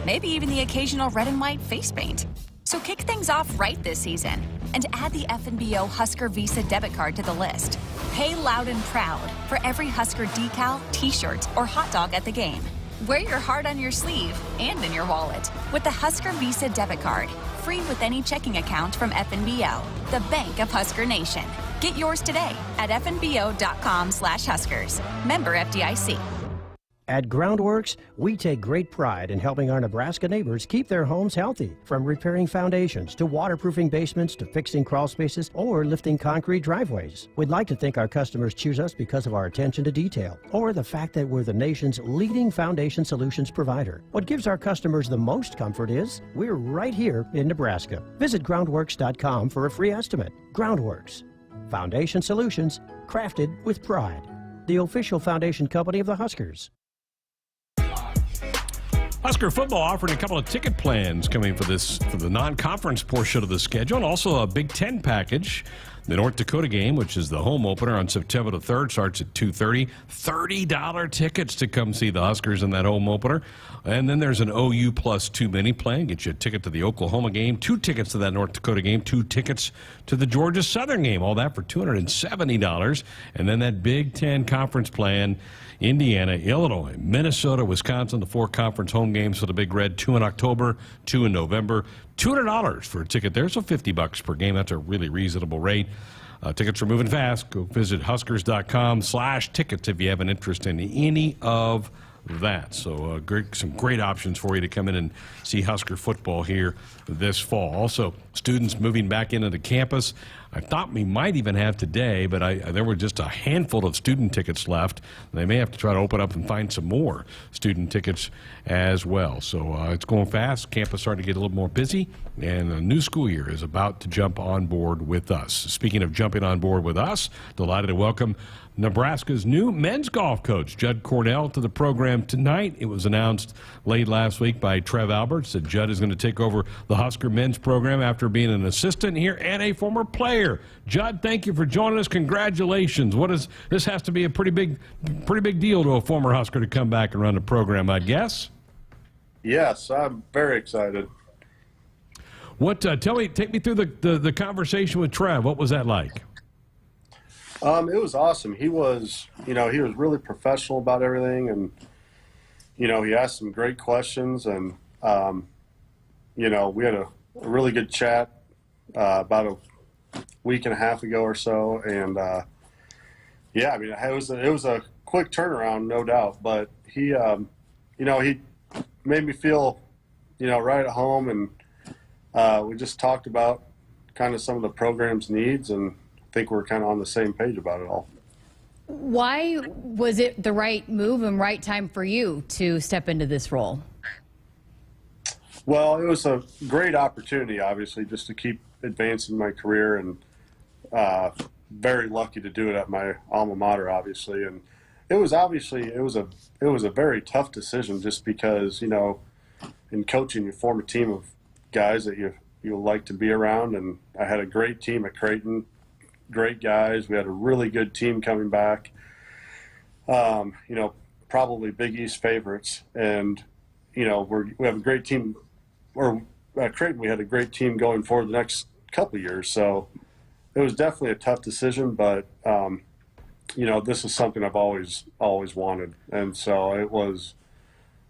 maybe even the occasional red and white face paint. So kick things off right this season and add the FNBO Husker Visa debit card to the list. Pay loud and proud for every Husker decal, t-shirt, or hot dog at the game. Wear your heart on your sleeve and in your wallet with the Husker Visa debit card, free with any checking account from FNBO, the bank of Husker Nation. Get yours today at fnbo.com/Huskers. Member FDIC. At Groundworks, we take great pride in helping our Nebraska neighbors keep their homes healthy, from repairing foundations to waterproofing basements to fixing crawl spaces or lifting concrete driveways. We'd like to think our customers choose us because of our attention to detail or the fact that we're the nation's leading foundation solutions provider. What gives our customers the most comfort is we're right here in Nebraska. Visit groundworks.com for a free estimate. Groundworks, foundation solutions crafted with pride. The official foundation company of the Huskers. Husker football offering a couple of ticket plans coming for the non-conference portion of the schedule, and also a Big Ten package. The North Dakota game, which is the home opener on September the 3rd, starts at 2:30. $30 tickets to come see the Huskers in that home opener. And then there's an OU plus 2 mini plan. Get you a ticket to the Oklahoma game, 2 tickets to that North Dakota game, 2 tickets to the Georgia Southern game. All that for $270. And then that Big Ten conference plan. Indiana, Illinois, Minnesota, Wisconsin, the 4 conference home games for the Big Red, 2 in October, 2 in November. $200 for a ticket there, so $50 per game. That's a really reasonable rate. Tickets are moving fast. Go visit huskers.com/tickets if you have an interest in any of that. So some great options for you to come in and see Husker football here this fall. Also, students moving back into the campus. I thought we might even have today, but there were just a handful of student tickets left. They may have to try to open up and find some more student tickets as well. So it's going fast. Campus starting to get a little more busy, and the new school year is about to jump on board with us. Speaking of jumping on board with us, delighted to welcome Nebraska's new men's golf coach, Judd Cornell, to the program tonight. It was announced late last week by Trev Alberts that Judd is going to take over the Husker men's program after being an assistant here and a former player. Judd, thank you for joining us. Congratulations. This has to be a pretty big deal to a former Husker to come back and run the program, I guess. Yes, I'm very excited. Take me through the conversation with Trev. What was that like? It was awesome. He was really professional about everything, and he asked some great questions, and we had a really good chat about a week and a half ago or so, and it was a quick turnaround, no doubt, but he made me feel right at home, and we just talked about kind of some of the program's needs, and I think we're kind of on the same page about it all. Why was it the right move and right time for you to step into this role? Well, it was a great opportunity, obviously, just to keep advancing my career, and very lucky to do it at my alma mater, obviously. And it was a very tough decision, just because in coaching you form a team of guys that you like to be around, and I had a great team at Creighton. Great guys. We had a really good team coming back. Probably Big East favorites, and we have a great team. Or at Creighton, we had a great team going forward the next couple of years. So it was definitely a tough decision, but this is something I've always wanted, and so it was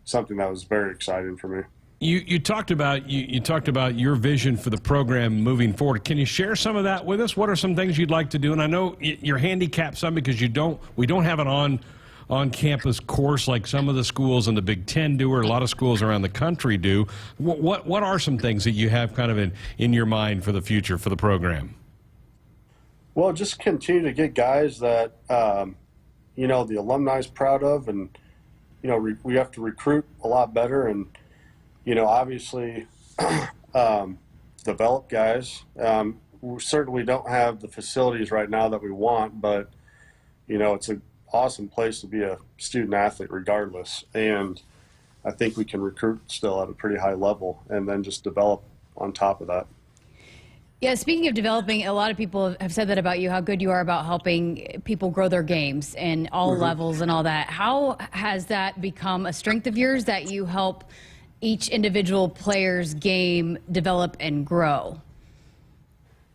something that was very exciting for me. You talked about your vision for the program moving forward. Can you share some of that with us? What are some things you'd like to do? And I know you're handicapped some because we don't have an on-campus course like some of the schools in the Big Ten do, or a lot of schools around the country do. What are some things that you have kind of in your mind for the future for the program? Well, just continue to get guys that the alumni is proud of, and we have to recruit a lot better, and obviously develop guys. We certainly don't have the facilities right now that we want, but it's an awesome place to be a student athlete regardless, and I think we can recruit still at a pretty high level, and then just develop on top of that. Yeah, speaking of developing, a lot of people have said that about you, how good you are about helping people grow their games and all levels and all that. How has that become a strength of yours, that you help each individual player's game develop and grow?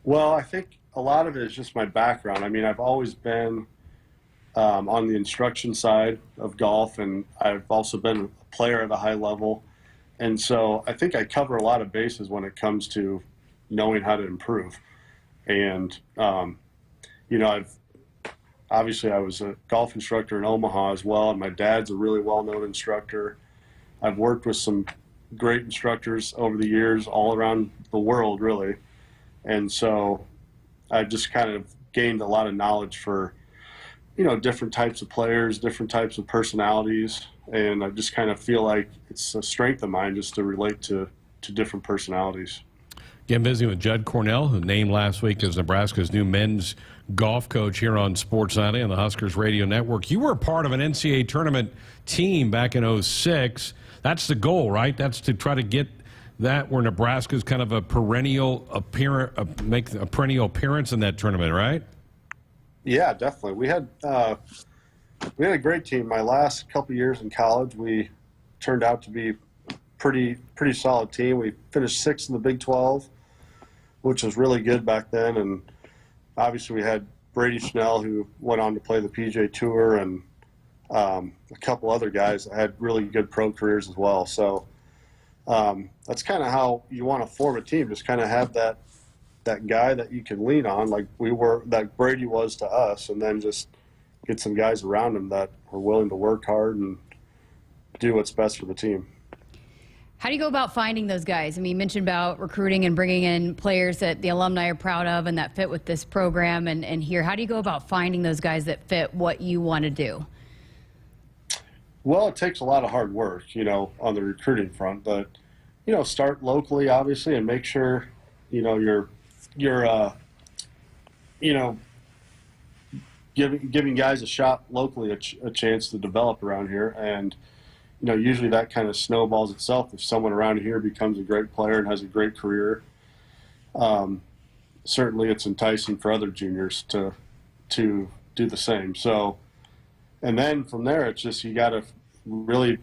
Well, I think a lot of it is just my background. I mean, I've always been on the instruction side of golf, and I've also been a player at a high level. And so I think I cover a lot of bases when it comes to knowing how to improve. And, obviously I was a golf instructor in Omaha as well, and my dad's a really well-known instructor. I've worked with some great instructors over the years all around the world, really. And so I've just kind of gained a lot of knowledge for, different types of players, different types of personalities. And I just kind of feel like it's a strength of mine just to relate to different personalities. Again, visiting with Judd Cornell, who named last week as Nebraska's new men's golf coach here on Sports Nightly on the Huskers Radio Network. You were part of an NCAA tournament team back in '06. That's the goal, right? That's to try to get that where Nebraska's kind of a perennial make a perennial appearance in that tournament, right? Yeah, definitely. We had a great team. My last couple years in college, we turned out to be pretty solid team. We finished 6th in the Big 12, which was really good back then. And obviously we had Brady Schnell, who went on to play the PGA Tour, and a couple other guys that had really good pro careers as well. So that's kind of how you want to form a team, just kind of have that guy that you can lean on, like that Brady was to us, and then just get some guys around him that are willing to work hard and do what's best for the team. How do you go about finding those guys? I mean, you mentioned about recruiting and bringing in players that the alumni are proud of and that fit with this program and here. How do you go about finding those guys that fit what you want to do? Well, it takes a lot of hard work, on the recruiting front, but, start locally, obviously, and make sure, you're giving guys a shot locally, a chance to develop around here. And, usually that kind of snowballs itself if someone around here becomes a great player and has a great career. Certainly it's enticing for other juniors to do the same. So, and then from there, it's just you got to really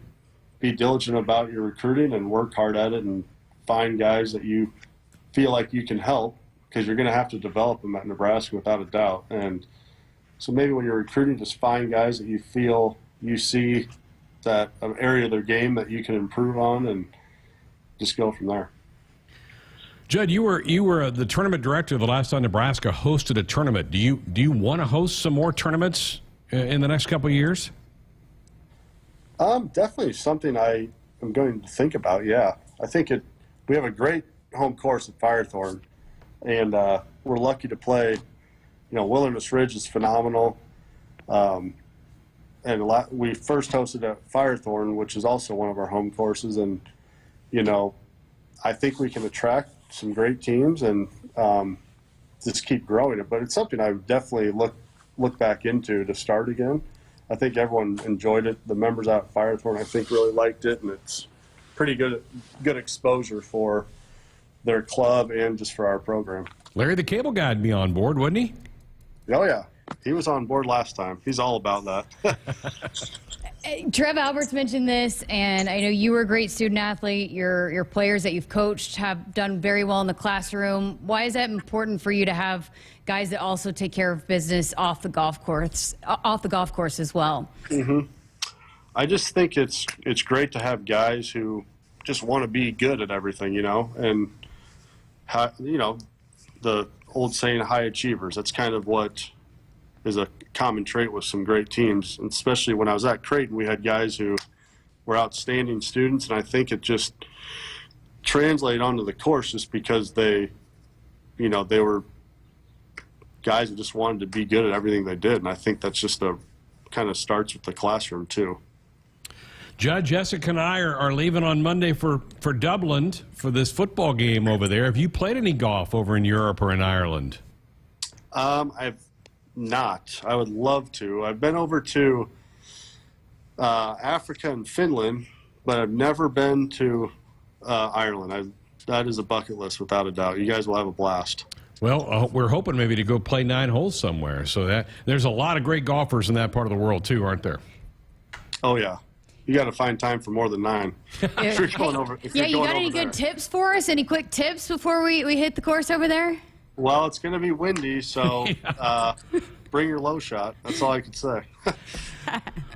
be diligent about your recruiting and work hard at it and find guys that you feel like you can help, because you're going to have to develop them at Nebraska without a doubt. And so maybe when you're recruiting, just find guys that you feel you see that an area of their game that you can improve on, and just go from there. Judd, you were the tournament director the last time Nebraska hosted a tournament. Do you want to host some more tournaments in the next couple of years? Definitely something I am going to think about. Yeah, I think we have a great home course at Firethorn, and we're lucky to play. Wilderness Ridge is phenomenal. And we first hosted at Firethorn, which is also one of our home courses, and I think we can attract some great teams and just keep growing it. But it's something I would definitely look back into to start again. I think everyone enjoyed it. The members out at Firethorn, I think, really liked it, and it's pretty good exposure for their club and just for our program. Larry the Cable Guy would be on board, wouldn't he? Oh yeah, he was on board last time. He's all about that. Trev Alberts mentioned this, and I know you were a great student athlete. Your players that you've coached have done very well in the classroom. Why is that important for you to have guys that also take care of business off the golf course as well? Mm-hmm. I just think it's great to have guys who just want to be good at everything, and the old saying, high achievers. That's kind of what is a common trait with some great teams, and especially when I was at Creighton, we had guys who were outstanding students, and I think it just translated onto the course just because they were guys who just wanted to be good at everything they did, and I think that's just kind of starts with the classroom too. Judd, Jessica and I are leaving on Monday for Dublin for this football game over there. Have you played any golf over in Europe or in Ireland? I've not. I would love to. I've been over to Africa and Finland, but I've never been to Ireland. That is a bucket list without a doubt. You guys will have a blast. Well, we're hoping maybe to go play 9 holes somewhere. So there's a lot of great golfers in that part of the world too, aren't there? Oh yeah. You got to find time for more than 9. If you're going over, you got any good tips for us? Any quick tips before we hit the course over there? Well, it's going to be windy, so bring your low shot. That's all I can say.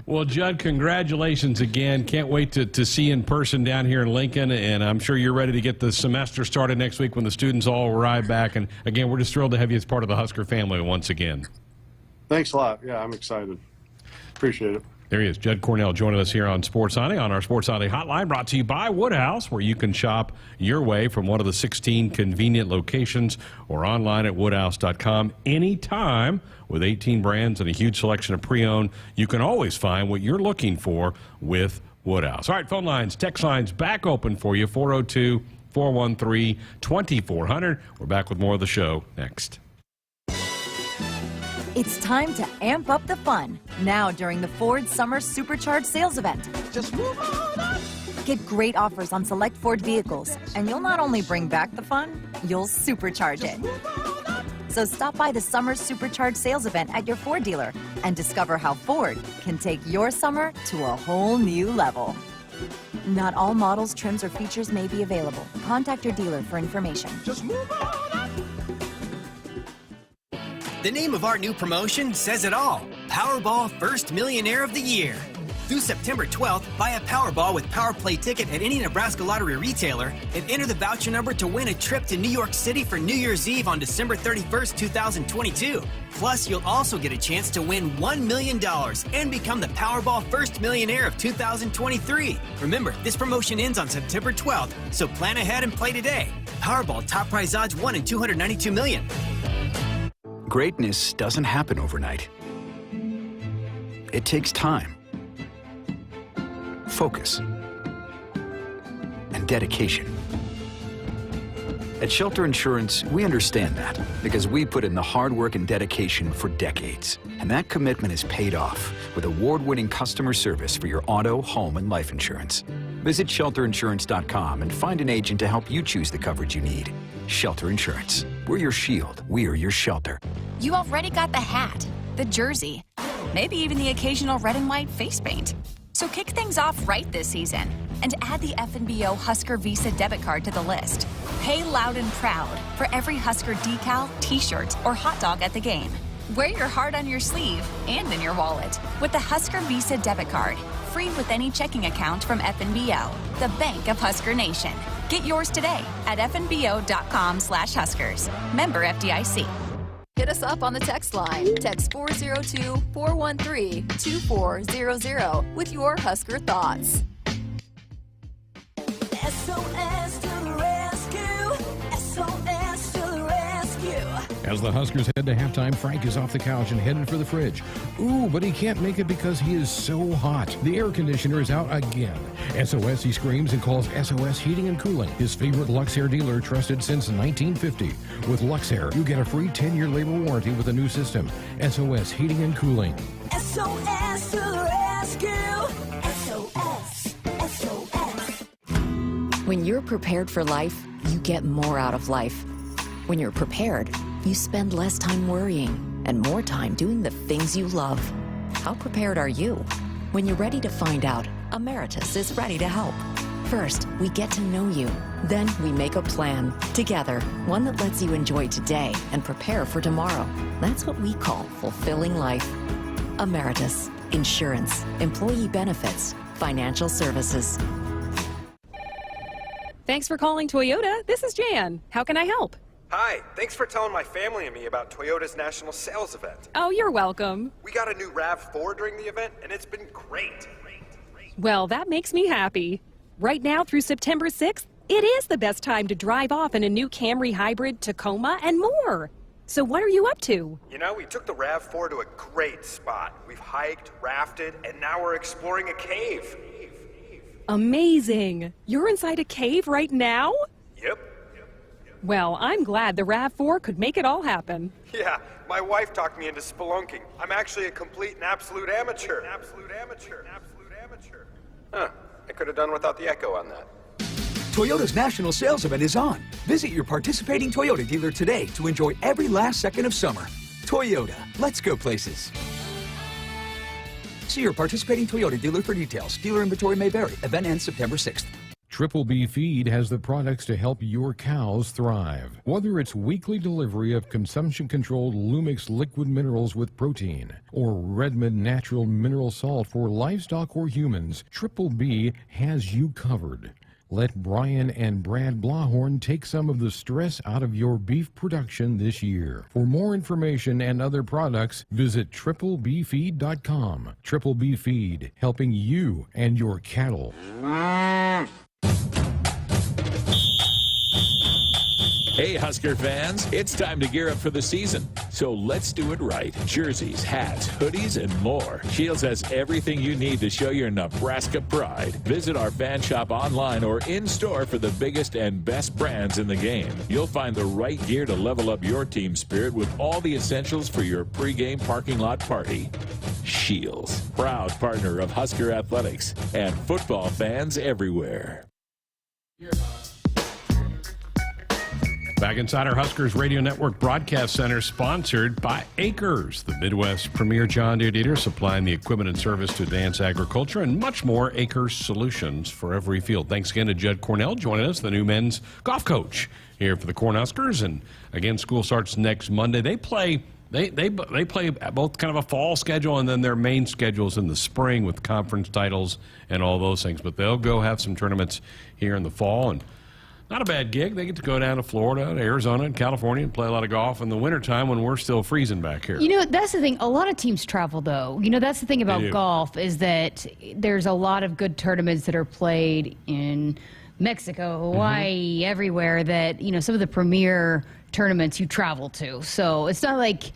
Well, Judd, congratulations again. Can't wait to see you in person down here in Lincoln, and I'm sure you're ready to get the semester started next week when the students all arrive back. And again, we're just thrilled to have you as part of the Husker family once again. Thanks a lot. Yeah, I'm excited. Appreciate it. There he is, Judd Cornell, joining us here on Sports Sunday on our Sports Sunday hotline, brought to you by Woodhouse, where you can shop your way from one of the 16 convenient locations or online at woodhouse.com anytime. With 18 brands and a huge selection of pre-owned, you can always find what you're looking for with Woodhouse. All right, phone lines, text lines back open for you, 402-413-2400. We're back with more of the show next. It's time to amp up the fun now during the Ford Summer Supercharged Sales Event. Just move on up. Get great offers on select Ford vehicles, and you'll not only bring back the fun, you'll supercharge it. So stop by the Summer Supercharged Sales Event at your Ford dealer and discover how Ford can take your summer to a whole new level. Not all models, trims, or features may be available. Contact your dealer for information. Just move on up. The name of our new promotion says it all. Powerball First Millionaire of the Year. Through September 12th, buy a Powerball with Power Play ticket at any Nebraska Lottery retailer and enter the voucher number to win a trip to New York City for New Year's Eve on December 31st, 2022. Plus, you'll also get a chance to win $1 million and become the Powerball First Millionaire of 2023. Remember, this promotion ends on September 12th, so plan ahead and play today. Powerball top prize odds 1 in 292 million. Greatness doesn't happen overnight. It takes time, focus, and dedication. At Shelter Insurance, we understand that because we put in the hard work and dedication for decades. And that commitment is paid off with award-winning customer service for your auto, home, and life insurance. Visit shelterinsurance.com and find an agent to help you choose the coverage you need. Shelter Insurance. We're your shield. We're your shelter. You already got the hat, the jersey, maybe even the occasional red and white face paint. So kick things off right this season and add the FNBO Husker Visa debit card to the list. Pay loud and proud for every Husker decal, t-shirt, or hot dog at the game. Wear your heart on your sleeve and in your wallet with the Husker Visa debit card. Free with any checking account from FNBO, the Bank of Husker Nation. Get yours today at fnbo.com/Huskers. Member FDIC. Hit us up on the text line. Text 402-413-2400 with your Husker thoughts. SOS to the rescue. SOS to the rescue. As the Huskers head to halftime, Frank is off the couch and headed for the fridge. Ooh, but he can't make it because he is so hot. The air conditioner is out again. SOS, he screams and calls SOS Heating and Cooling, his favorite Luxair dealer trusted since 1950. With Luxair, you get a free 10-year labor warranty with a new system. SOS Heating and Cooling. SOS to the rescue. SOS. SOS. When you're prepared for life, you get more out of life. When you're prepared, you spend less time worrying and more time doing the things you love. How prepared are you? When you're ready to find out, Emeritus is ready to help. First, we get to know you. Then we make a plan together, one that lets you enjoy today and prepare for tomorrow. That's what we call fulfilling life. Emeritus, insurance, employee benefits, financial services. Thanks for calling Toyota. This is Jan. How can I help? Hi, thanks for telling my family and me about Toyota's national sales event. Oh, you're welcome. We got a new RAV4 during the event, and it's been great. Well, that makes me happy. Right now through September 6th, it is the best time to drive off in a new Camry Hybrid, Tacoma, and more. So what are you up to? You know, we took the RAV4 to a great spot. We've hiked, rafted, and now we're exploring a cave. Amazing. You're inside a cave right now? Yep. Well, I'm glad the RAV4 could make it all happen. Yeah, my wife talked me into spelunking. I'm actually a complete and absolute amateur. Huh, I could have done without the echo on that. Toyota's national sales event is on. Visit your participating Toyota dealer today to enjoy every last second of summer. Toyota, let's go places. See your participating Toyota dealer for details. Dealer inventory may vary. Event ends September 6th. Triple B Feed has the products to help your cows thrive. Whether it's weekly delivery of consumption-controlled Lumix liquid minerals with protein or Redmond natural mineral salt for livestock or humans, Triple B has you covered. Let Brian and Brad Blahorn take some of the stress out of your beef production this year. For more information and other products, visit triplebfeed.com. Triple B Feed, helping you and your cattle. Hey, Husker fans, it's time to gear up for the season. So let's do it right. Jerseys, hats, hoodies, and more. Shields has everything you need to show your Nebraska pride. Visit our fan shop online or in-store for the biggest and best brands in the game. You'll find the right gear to level up your team spirit with all the essentials for your pregame parking lot party. Shields, proud partner of Husker Athletics and football fans everywhere. Back inside our Huskers Radio Network Broadcast Center, sponsored by Acres, the Midwest premier John Deere dealer supplying the equipment and service to advance agriculture and much more. Acres solutions for every field. Thanks again to Judd Cornell joining us, the new men's golf coach here for the Cornhuskers. And again, school starts next Monday. They play both kind of a fall schedule and then their main schedules in the spring with conference titles and all those things. But they'll go have some tournaments here in the fall, and not a bad gig. They get to go down to Florida, to Arizona, and California and play a lot of golf in the wintertime when we're still freezing back here. You know, that's the thing. A lot of teams travel, though. You know, that's the thing about golf is that there's a lot of good tournaments that are played in Mexico, Hawaii, everywhere that, you know, some of the premier tournaments you travel to. So it's not like,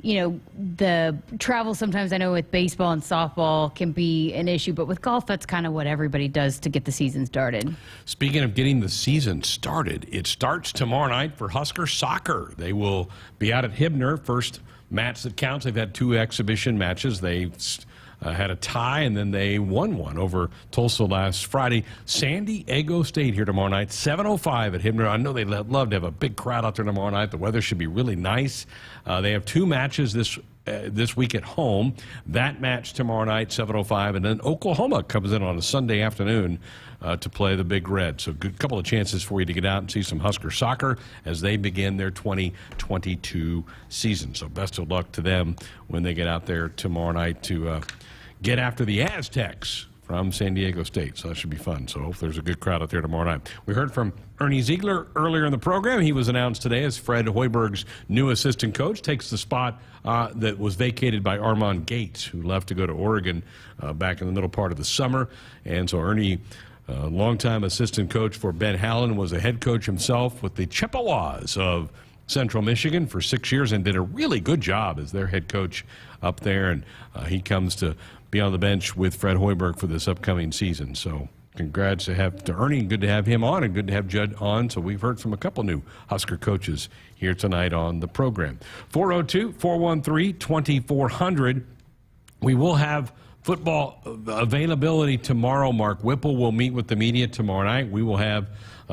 you know, the travel sometimes, I know with baseball and softball can be an issue, but with golf, that's kind of what everybody does to get the season started. Speaking of getting the season started, it starts tomorrow night for Husker soccer. They will be out at Hibner. First match that counts. They've had 2 exhibition matches. They had a tie, and then they won one over Tulsa last Friday. San Diego State here tomorrow night, 7:05 at Hibner. I know they'd love to have a big crowd out there tomorrow night. The weather should be really nice. They have 2 matches this week at home. That match tomorrow night, 7:05, and then Oklahoma comes in on a Sunday afternoon to play the Big Red. So good couple of chances for you to get out and see some Husker soccer as they begin their 2022 season. So best of luck to them when they get out there tomorrow night to get after the Aztecs from San Diego State. So that should be fun. So hopefully there's a good crowd out there tomorrow night. We heard from Ernie Ziegler earlier in the program. He was announced today as Fred Hoiberg's new assistant coach, takes the spot that was vacated by Armand Gates, who left to go to Oregon back in the middle part of the summer. And so Ernie, longtime assistant coach for Ben Hallen, was a head coach himself with the Chippewas of Central Michigan for 6 years and did a really good job as their head coach up there. And he comes to be on the bench with Fred Hoiberg for this upcoming season. So congrats to Ernie. Good to have him on and good to have Judd on. So we've heard from a couple new Husker coaches here tonight on the program. 402-413-2400. We will have football availability tomorrow. Mark Whipple will meet with the media tomorrow night. We will have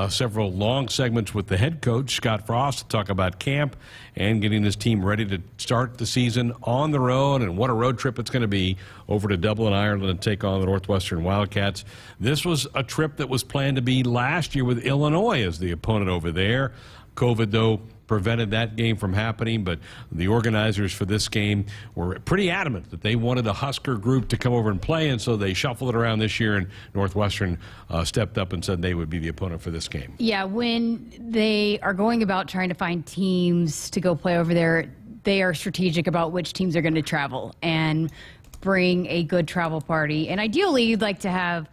several long segments with the head coach, Scott Frost, to talk about camp and getting his team ready to start the season on the road and what a road trip it's going to be over to Dublin, Ireland, to take on the Northwestern Wildcats. This was a trip that was planned to be last year with Illinois as the opponent over there. COVID, though, prevented that game from happening, but the organizers for this game were pretty adamant that they wanted a Husker group to come over and play, and so they shuffled it around this year, and Northwestern stepped up and said they would be the opponent for this game. Yeah, when they are going about trying to find teams to go play over there, they are strategic about which teams are going to travel and bring a good travel party. And ideally, you'd like to have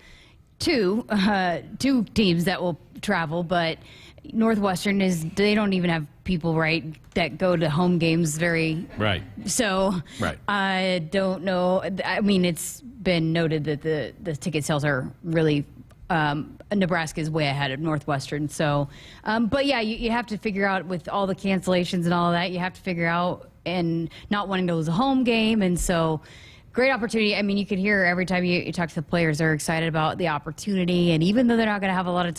two teams that will travel, but Northwestern they don't even have people that go to home games right. So I don't know. I mean, it's been noted that the ticket sales are really Nebraska is way ahead of Northwestern. So, but yeah, you have to figure out with all the cancellations and all of that. You have to figure out and not wanting to lose a home game, and so. Great opportunity. I mean, you can hear every time you talk to the players, they're excited about the opportunity. And even though they're not going to have a lot of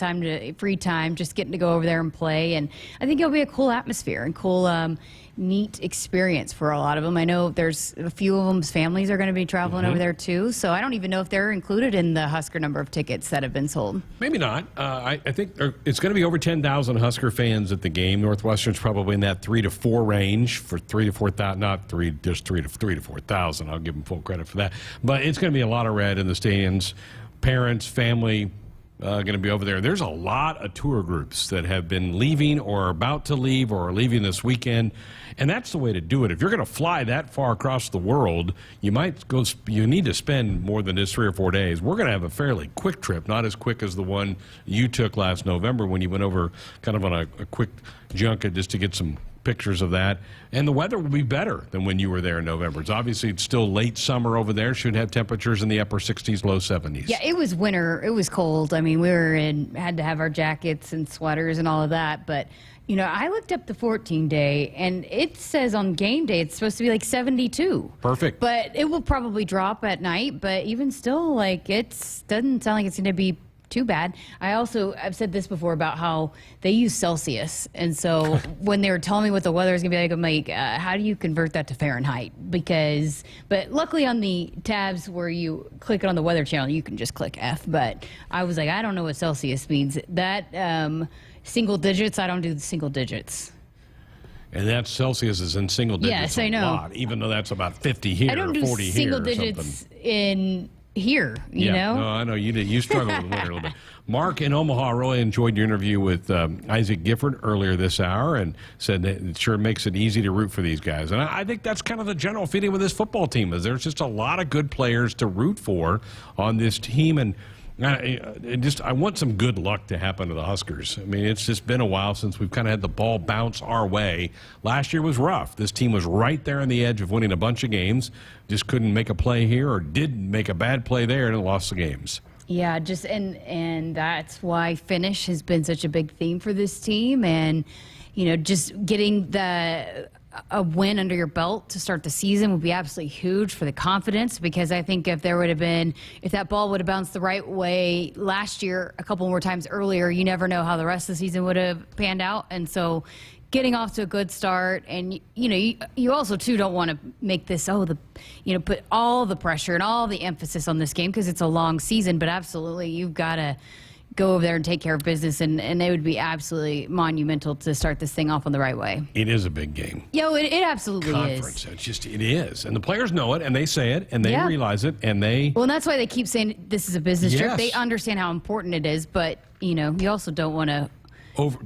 free time, just getting to go over there and play. And I think it'll be a cool atmosphere and cool, neat experience for a lot of them. I know there's a few of them's families are going to be traveling over there too. So I don't even know if they're included in the Husker number of tickets that have been sold. Maybe not. I think it's going to be over 10,000 Husker fans at the game. Northwestern's probably in that 3 to 4 range for 3 to 4,000, not 3, just 3 to 4,000. I'll give them full credit for that. But it's going to be a lot of red in the stands. Parents, family, going to be over there. There's a lot of tour groups that have been leaving or are about to leave or are leaving this weekend, and that's the way to do it. If you're going to fly that far across the world, you need to spend more than just 3 or 4 days. We're going to have a fairly quick trip, not as quick as the one you took last November when you went over kind of on a quick junket just to get some pictures of that. And the weather will be better than when you were there in November. It's still late summer over there. Should have temperatures in the upper 60s, low 70s. Yeah, it was winter. It was cold. I mean, had to have our jackets and sweaters and all of that. But, I looked up the 14-day, and it says on game day it's supposed to be like 72. Perfect. But it will probably drop at night. But even still, doesn't sound like it's going to be too bad. I've said this before about how they use Celsius, and so when they were telling me what the weather is going to be like, I'm like, how do you convert that to Fahrenheit? But luckily on the tabs where you click it on the weather channel, you can just click F. But I was like, I don't know what Celsius means. That single digits, I don't do the single digits. And that Celsius is in single digits. Yes, I know. Lot, even though that's about 50 here, I don't or do 40 single here, or digits something. in here, you know? No, I know you did. You struggled with winter a little bit. Mark in Omaha really enjoyed your interview with Isaac Gifford earlier this hour and said that it sure makes it easy to root for these guys. And I think that's kind of the general feeling with this football team is there's just a lot of good players to root for on this team. And I want some good luck to happen to the Huskers. I mean, it's just been a while since we've kind of had the ball bounce our way. Last year was rough. This team was right there on the edge of winning a bunch of games, just couldn't make a play here or did make a bad play there and lost the games. Yeah, and that's why finish has been such a big theme for this team, and just getting a win under your belt to start the season would be absolutely huge for the confidence, because I think if that ball would have bounced the right way last year a couple more times earlier, you never know how the rest of the season would have panned out. And so getting off to a good start, and you also too don't want to make this put all the pressure and all the emphasis on this game because it's a long season, but absolutely you've got to go over there and take care of business, and it would be absolutely monumental to start this thing off on the right way. It is a big game. It absolutely Conference. is. It is. And the players know it, and they say it, and they realize it, and they... Well, and that's why they keep saying this is a business trip. Yes. They understand how important it is, but, you also don't want to...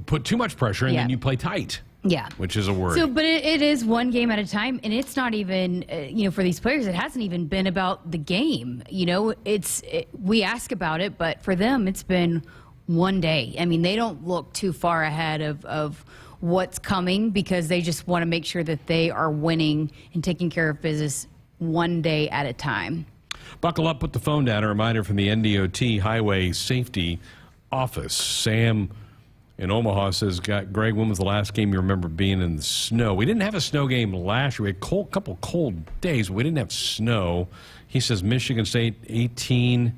put too much pressure, and then you play tight. Yeah. Which is a worry. So, but it is one game at a time, and it's not even, for these players, it hasn't even been about the game. We ask about it, but for them, it's been one day. I mean, they don't look too far ahead of what's coming because they just want to make sure that they are winning and taking care of business one day at a time. Buckle up, put the phone down. A reminder from the NDOT Highway Safety Office. Sam in Omaha says, Greg, when was the last game you remember being in the snow? We didn't have a snow game last year. We had a couple cold days, but we didn't have snow. He says Michigan State 18.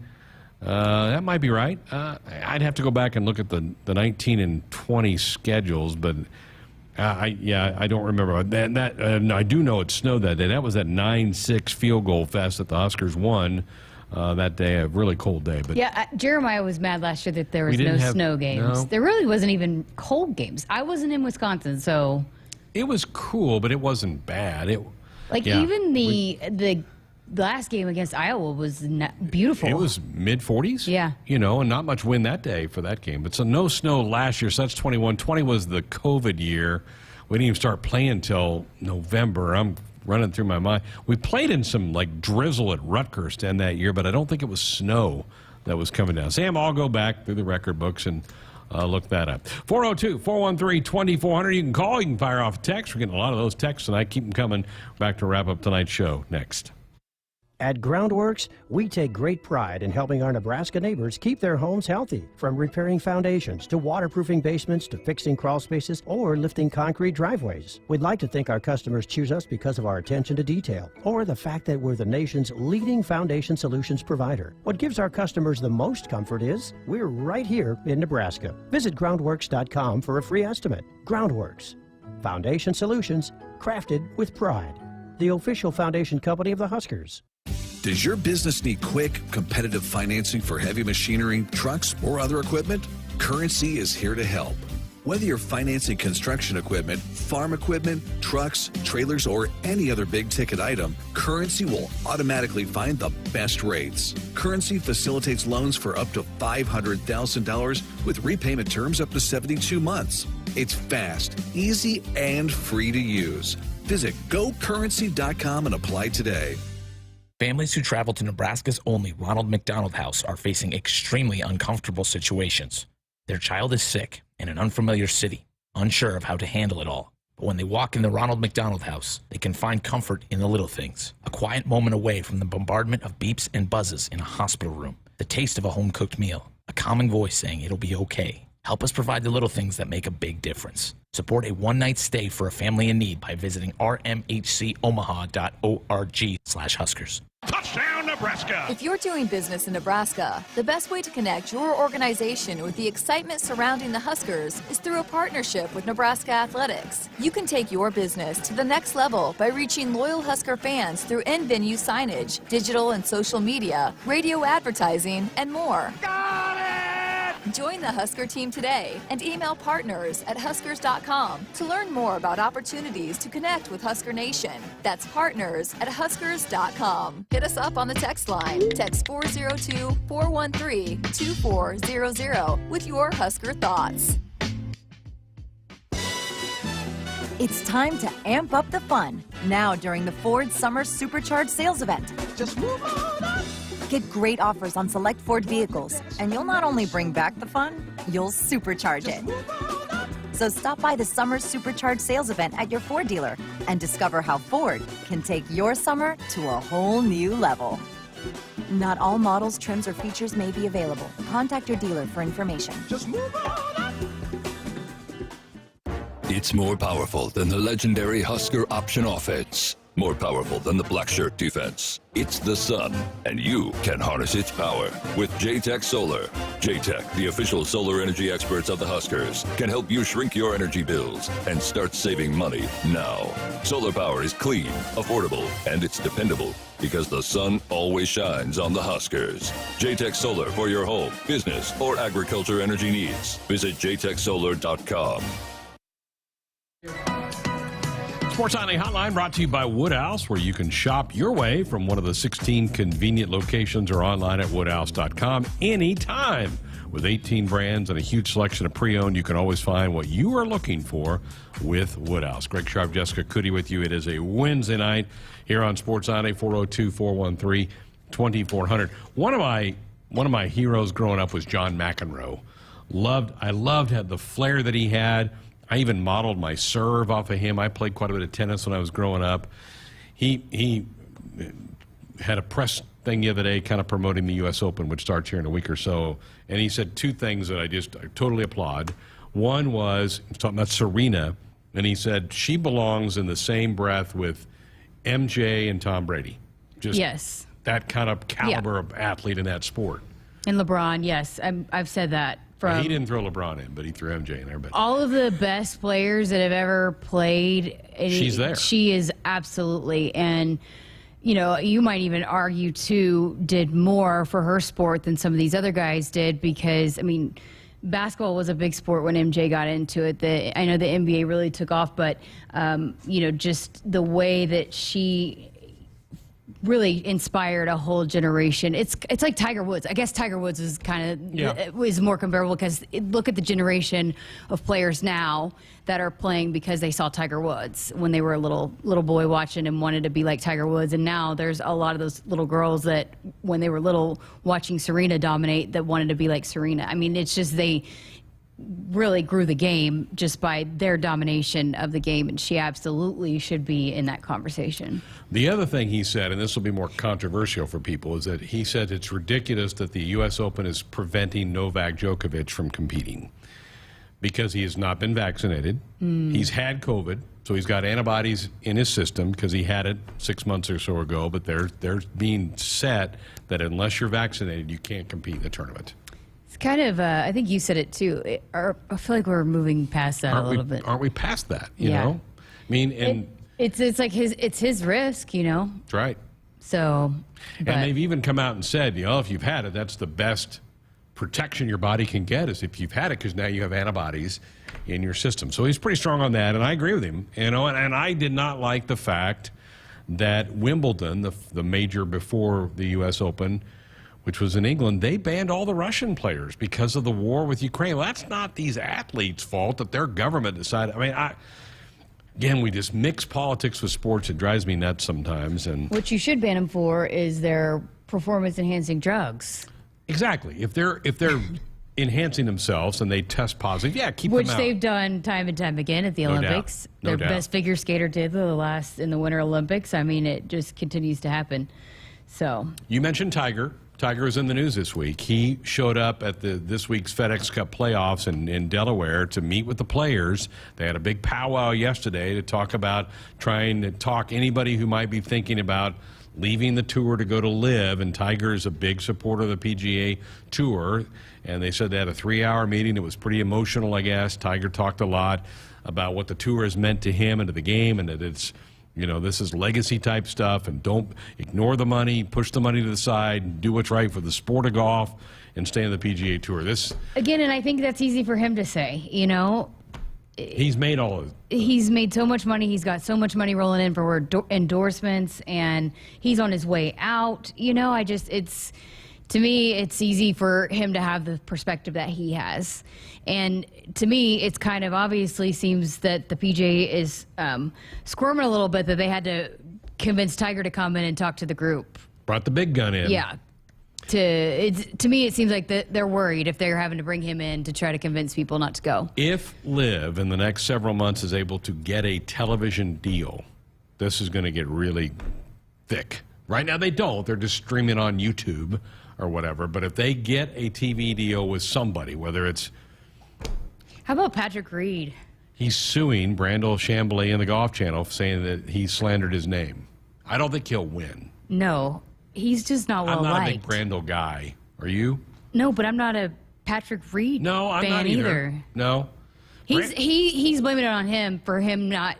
That might be right. I'd have to go back and look at the 19 and 20 schedules, but I don't remember. I do know it snowed that day. That was that 9-6 field goal fest that the Huskers won that day, a really cold day. But Jeremiah was mad last year that there was no snow games. No. There really wasn't even cold games. I wasn't in Wisconsin, so... It was cool, but it wasn't bad. Even the last game against Iowa was beautiful. It was mid-40s. Yeah. And not much wind that day for that game. But so no snow last year, so that's 21. 20 was the COVID year. We didn't even start playing until November. I'm running through my mind. We played in some drizzle at Rutgers to end that year, but I don't think it was snow that was coming down. Sam, I'll go back through the record books and look that up. 402-413-2400. You can call. You can fire off a text. We're getting a lot of those texts tonight. Keep them coming. Back to wrap up tonight's show next. At Groundworks, we take great pride in helping our Nebraska neighbors keep their homes healthy. From repairing foundations to waterproofing basements to fixing crawl spaces or lifting concrete driveways. We'd like to think our customers choose us because of our attention to detail or the fact that we're the nation's leading foundation solutions provider. What gives our customers the most comfort is we're right here in Nebraska. Visit groundworks.com for a free estimate. Groundworks. Foundation solutions crafted with pride. The official foundation company of the Huskers. Does your business need quick, competitive financing for heavy machinery, trucks, or other equipment? Currency is here to help. Whether you're financing construction equipment, farm equipment, trucks, trailers, or any other big-ticket item, Currency will automatically find the best rates. Currency facilitates loans for up to $500,000 with repayment terms up to 72 months. It's fast, easy, and free to use. Visit GoCurrency.com and apply today. Families who travel to Nebraska's only Ronald McDonald House are facing extremely uncomfortable situations. Their child is sick in an unfamiliar city, unsure of how to handle it all. But when they walk in the Ronald McDonald House, they can find comfort in the little things. A quiet moment away from the bombardment of beeps and buzzes in a hospital room. The taste of a home-cooked meal. A calming voice saying it'll be okay. Help us provide the little things that make a big difference. Support a one-night stay for a family in need by visiting rmhcomaha.org/Huskers. Touchdown, Nebraska! If you're doing business in Nebraska, the best way to connect your organization with the excitement surrounding the Huskers is through a partnership with Nebraska Athletics. You can take your business to the next level by reaching loyal Husker fans through in-venue signage, digital and social media, radio advertising, and more. Got it! Join the Husker team today and email partners@huskers.com to learn more about opportunities to connect with Husker Nation. That's partners@huskers.com. Hit us up on the text line. Text 402-413-2400 with your Husker thoughts. It's time to amp up the fun now during the Ford Summer Supercharged Sales Event. Just move on up. Get great offers on select Ford vehicles, and you'll not only bring back the fun, you'll supercharge it. So stop by the Summer Supercharged Sales Event at your Ford dealer and discover how Ford can take your summer to a whole new level. Not all models, trims, or features may be available. Contact your dealer for information. Just move on up. It's more powerful than the legendary Husker option offense. More powerful than the black shirt defense. It's the sun, and you can harness its power with JTech Solar. JTech, the official solar energy experts of the Huskers, can help you shrink your energy bills and start saving money now. Solar power is clean, affordable, and it's dependable because the sun always shines on the Huskers. JTech Solar for your home, business, or agriculture energy needs. Visit jtechsolar.com. Sports Nightly Hotline brought to you by Woodhouse, where you can shop your way from one of the 16 convenient locations or online at woodhouse.com anytime. With 18 brands and a huge selection of pre-owned, you can always find what you are looking for with Woodhouse. Greg Sharpe, Jessica Coody with you. It is a Wednesday night here on Sports Nightly, 402-413-2400. One of my heroes growing up was John McEnroe. I loved the flair that he had. I even modeled my serve off of him. I played quite a bit of tennis when I was growing up. He had a press thing the other day kind of promoting the U.S. Open, which starts here in a week or so, and he said two things that I totally applaud. One was, he was talking about Serena, and he said she belongs in the same breath with MJ and Tom Brady. Just yes. That kind of caliber of athlete in that sport. And LeBron, yes, I've said that. He didn't throw LeBron in, but he threw MJ in there. But all of the best players that have ever played, she's there. She is absolutely. And, you know, you might even argue, too, did more for her sport than some of these other guys did because, I mean, basketball was a big sport when MJ got into it. I know the NBA really took off, but, you know, just the way that she really inspired a whole generation. It's like Tiger Woods. I guess Tiger Woods is kind of is more comparable because look at the generation of players now that are playing because they saw Tiger Woods when they were a little boy watching and wanted to be like Tiger Woods. And now there's a lot of those little girls that when they were little watching Serena dominate that wanted to be like Serena. I mean, it's just they really grew the game just by their domination of the game, and she absolutely should be in that conversation. The other thing he said, and this will be more controversial for people, is that he said it's ridiculous that the U.S. Open is preventing Novak Djokovic from competing because he has not been vaccinated. He's had COVID, so he's got antibodies in his system because he had it 6 months or so ago, but they're being set that unless you're vaccinated, you can't compete in the tournament. It's kind of, I think you said it too. I feel like we're moving past that a little bit. Aren't we past that? You know, I mean, and it's like his risk. You know, that's right. So, and they've even come out and said, you know, if you've had it, that's the best protection your body can get is if you've had it, because now you have antibodies in your system. So he's pretty strong on that, and I agree with him. You know, and I did not like the fact that Wimbledon, the major before the U.S. Open, which was in England, they banned all the Russian players because of the war with Ukraine. Well, that's not these athletes' fault that their government decided. I mean, again, we just mix politics with sports. It drives me nuts sometimes. And what you should ban them for is their performance-enhancing drugs. Exactly. If they're enhancing themselves and they test positive, yeah, keep them out. Which they've done time and time again at the Olympics. No Their doubt. best figure skater did in the Winter Olympics. I mean, it just continues to happen. So You mentioned Tiger. Tiger was in the news this week. He showed up at this week's FedEx Cup playoffs in Delaware to meet with the players. They had a big powwow yesterday to talk about trying to talk anybody who might be thinking about leaving the tour to go to live. And Tiger is a big supporter of the PGA Tour. And they said they had a 3-hour meeting. It was pretty emotional, I guess. Tiger talked a lot about what the tour has meant to him and to the game, and that it's, you know, this is legacy type stuff, and don't ignore the money, push the money to the side, do what's right for the sport of golf, and stay on the PGA Tour. Again, and I think that's easy for him to say, you know. He's made all of it. He's made so much money. He's got so much money rolling in for endorsements, and he's on his way out. You know, to me, it's easy for him to have the perspective that he has. And to me, it's kind of obviously seems that the PGA is squirming a little bit that they had to convince Tiger to come in and talk to the group. Brought the big gun in. Yeah. To me, it seems like they're worried if they're having to bring him in to try to convince people not to go. If Liv in the next several months is able to get a television deal, this is going to get really thick. Right now they don't. They're just streaming on YouTube or whatever. But if they get a TV deal with somebody, whether it's... How about Patrick Reed? He's suing Brandel Chambly and the Golf Channel, saying that he slandered his name. I don't think he'll win. No, he's just not well liked. I'm not a big Brandel guy. Are you? No, but I'm not a Patrick Reed I'm fan not either. No. He's blaming it on him for him not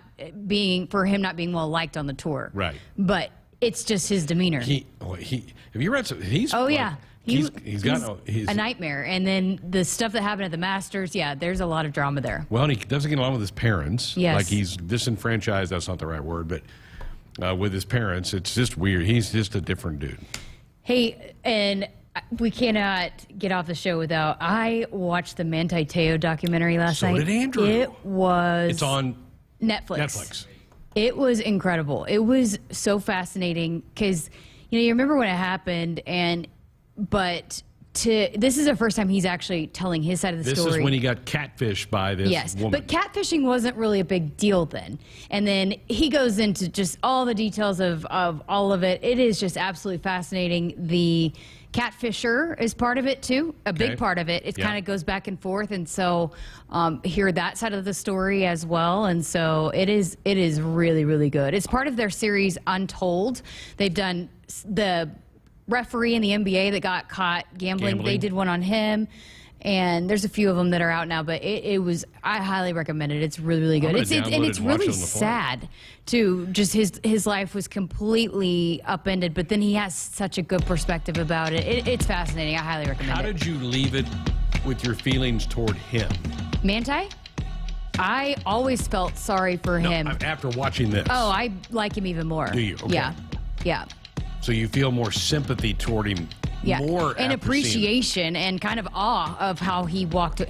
being well liked on the tour. Right. But it's just his demeanor. Have you read some? He's a nightmare. And then the stuff that happened at the Masters, there's a lot of drama there. Well, and he doesn't get along with his parents. Yes. Like he's disenfranchised. That's not the right word, but with his parents, it's just weird. He's just a different dude. Hey, and we cannot get off the show without. I watched the Manti Te'o documentary last night. So did Andrew. It's on Netflix. It was incredible. It was so fascinating because, you remember when it happened, this is the first time he's actually telling his side of the story. This is when he got catfished by this woman. But catfishing wasn't really a big deal then. And then he goes into just all the details of all of it. It is just absolutely fascinating. The catfisher is part of it too, a big part of it. It kind of goes back and forth, and so hear that side of the story as well. And so it is really, really good. It's part of their series Untold. They've done the referee in the NBA that got caught gambling. They did one on him, and there's a few of them that are out now, but I highly recommend it. It's really, really good. It's really sad too. Just his life was completely upended, but then he has such a good perspective about it. It's fascinating. I highly recommend it. How did you leave it with your feelings toward him? Manti? I always felt sorry for him. After watching this. Oh, I like him even more. Do you? Okay. Yeah. So you feel more sympathy toward him. More and appreciation and kind of awe of how he walked,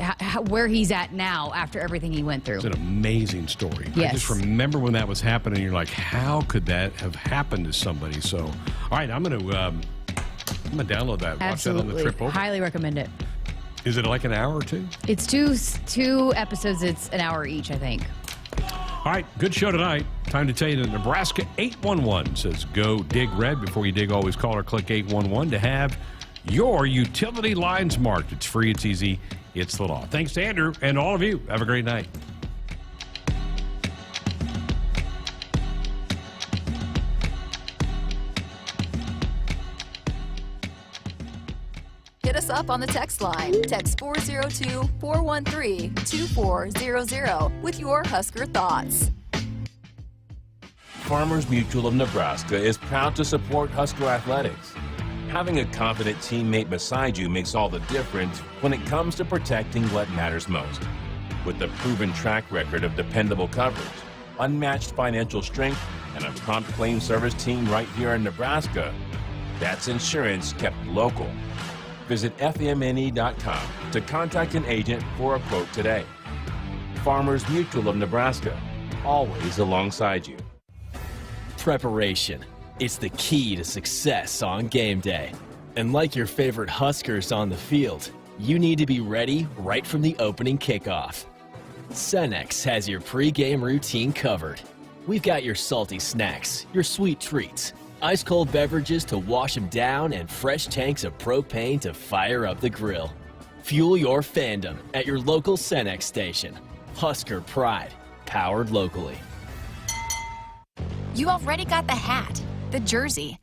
where he's at now after everything he went through. It's an amazing story. Yes. I just remember when that was happening. You're like, how could that have happened to somebody? So, all right, I'm gonna download that. Absolutely. Watch that on the trip over. Highly recommend it. Is it like an hour or two? It's two episodes. It's an hour each, I think. All right, good show tonight. Time to tell you that Nebraska 811 says go dig red. Before you dig, always call or click 811 to have your utility lines marked. It's free, it's easy, it's the law. Thanks to Andrew and all of you. Have a great night. Hit us up on the text line. Text 402-413-2400 with your Husker thoughts. Farmers Mutual of Nebraska is proud to support Husker athletics. Having a confident teammate beside you makes all the difference when it comes to protecting what matters most. With a proven track record of dependable coverage, unmatched financial strength, and a prompt claim service team right here in Nebraska, that's insurance kept local. Visit FMNE.com to contact an agent for a quote today. Farmers Mutual of Nebraska, always alongside you. Preparation. It's the key to success on game day. And like your favorite Huskers on the field, you need to be ready right from the opening kickoff. Cenex has your pre-game routine covered. We've got your salty snacks, your sweet treats, ice-cold beverages to wash them down, and fresh tanks of propane to fire up the grill. Fuel your fandom at your local Cenex station. Husker Pride, powered locally. You already got the hat, the jersey,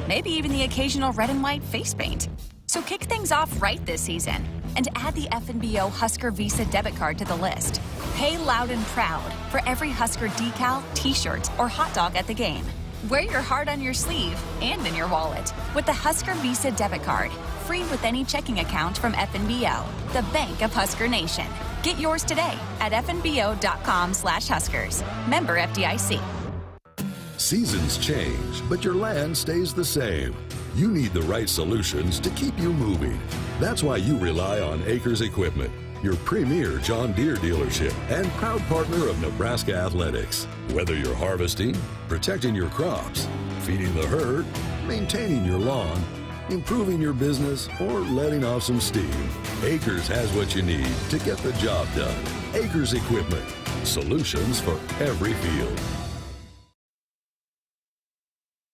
maybe even the occasional red and white face paint. So kick things off right this season and add the FNBO Husker Visa debit card to the list. Pay loud and proud for every Husker decal, t-shirt, or hot dog at the game. Wear your heart on your sleeve and in your wallet with the Husker Visa debit card, free with any checking account from FNBO, the bank of Husker Nation. Get yours today at fnbo.com/Huskers. Member FDIC. Seasons change, but your land stays the same. You need the right solutions to keep you moving. That's why you rely on Acres Equipment, your premier John Deere dealership and proud partner of Nebraska Athletics. Whether you're harvesting, protecting your crops, feeding the herd, maintaining your lawn, improving your business, or letting off some steam, Acres has what you need to get the job done. Acres Equipment, solutions for every field.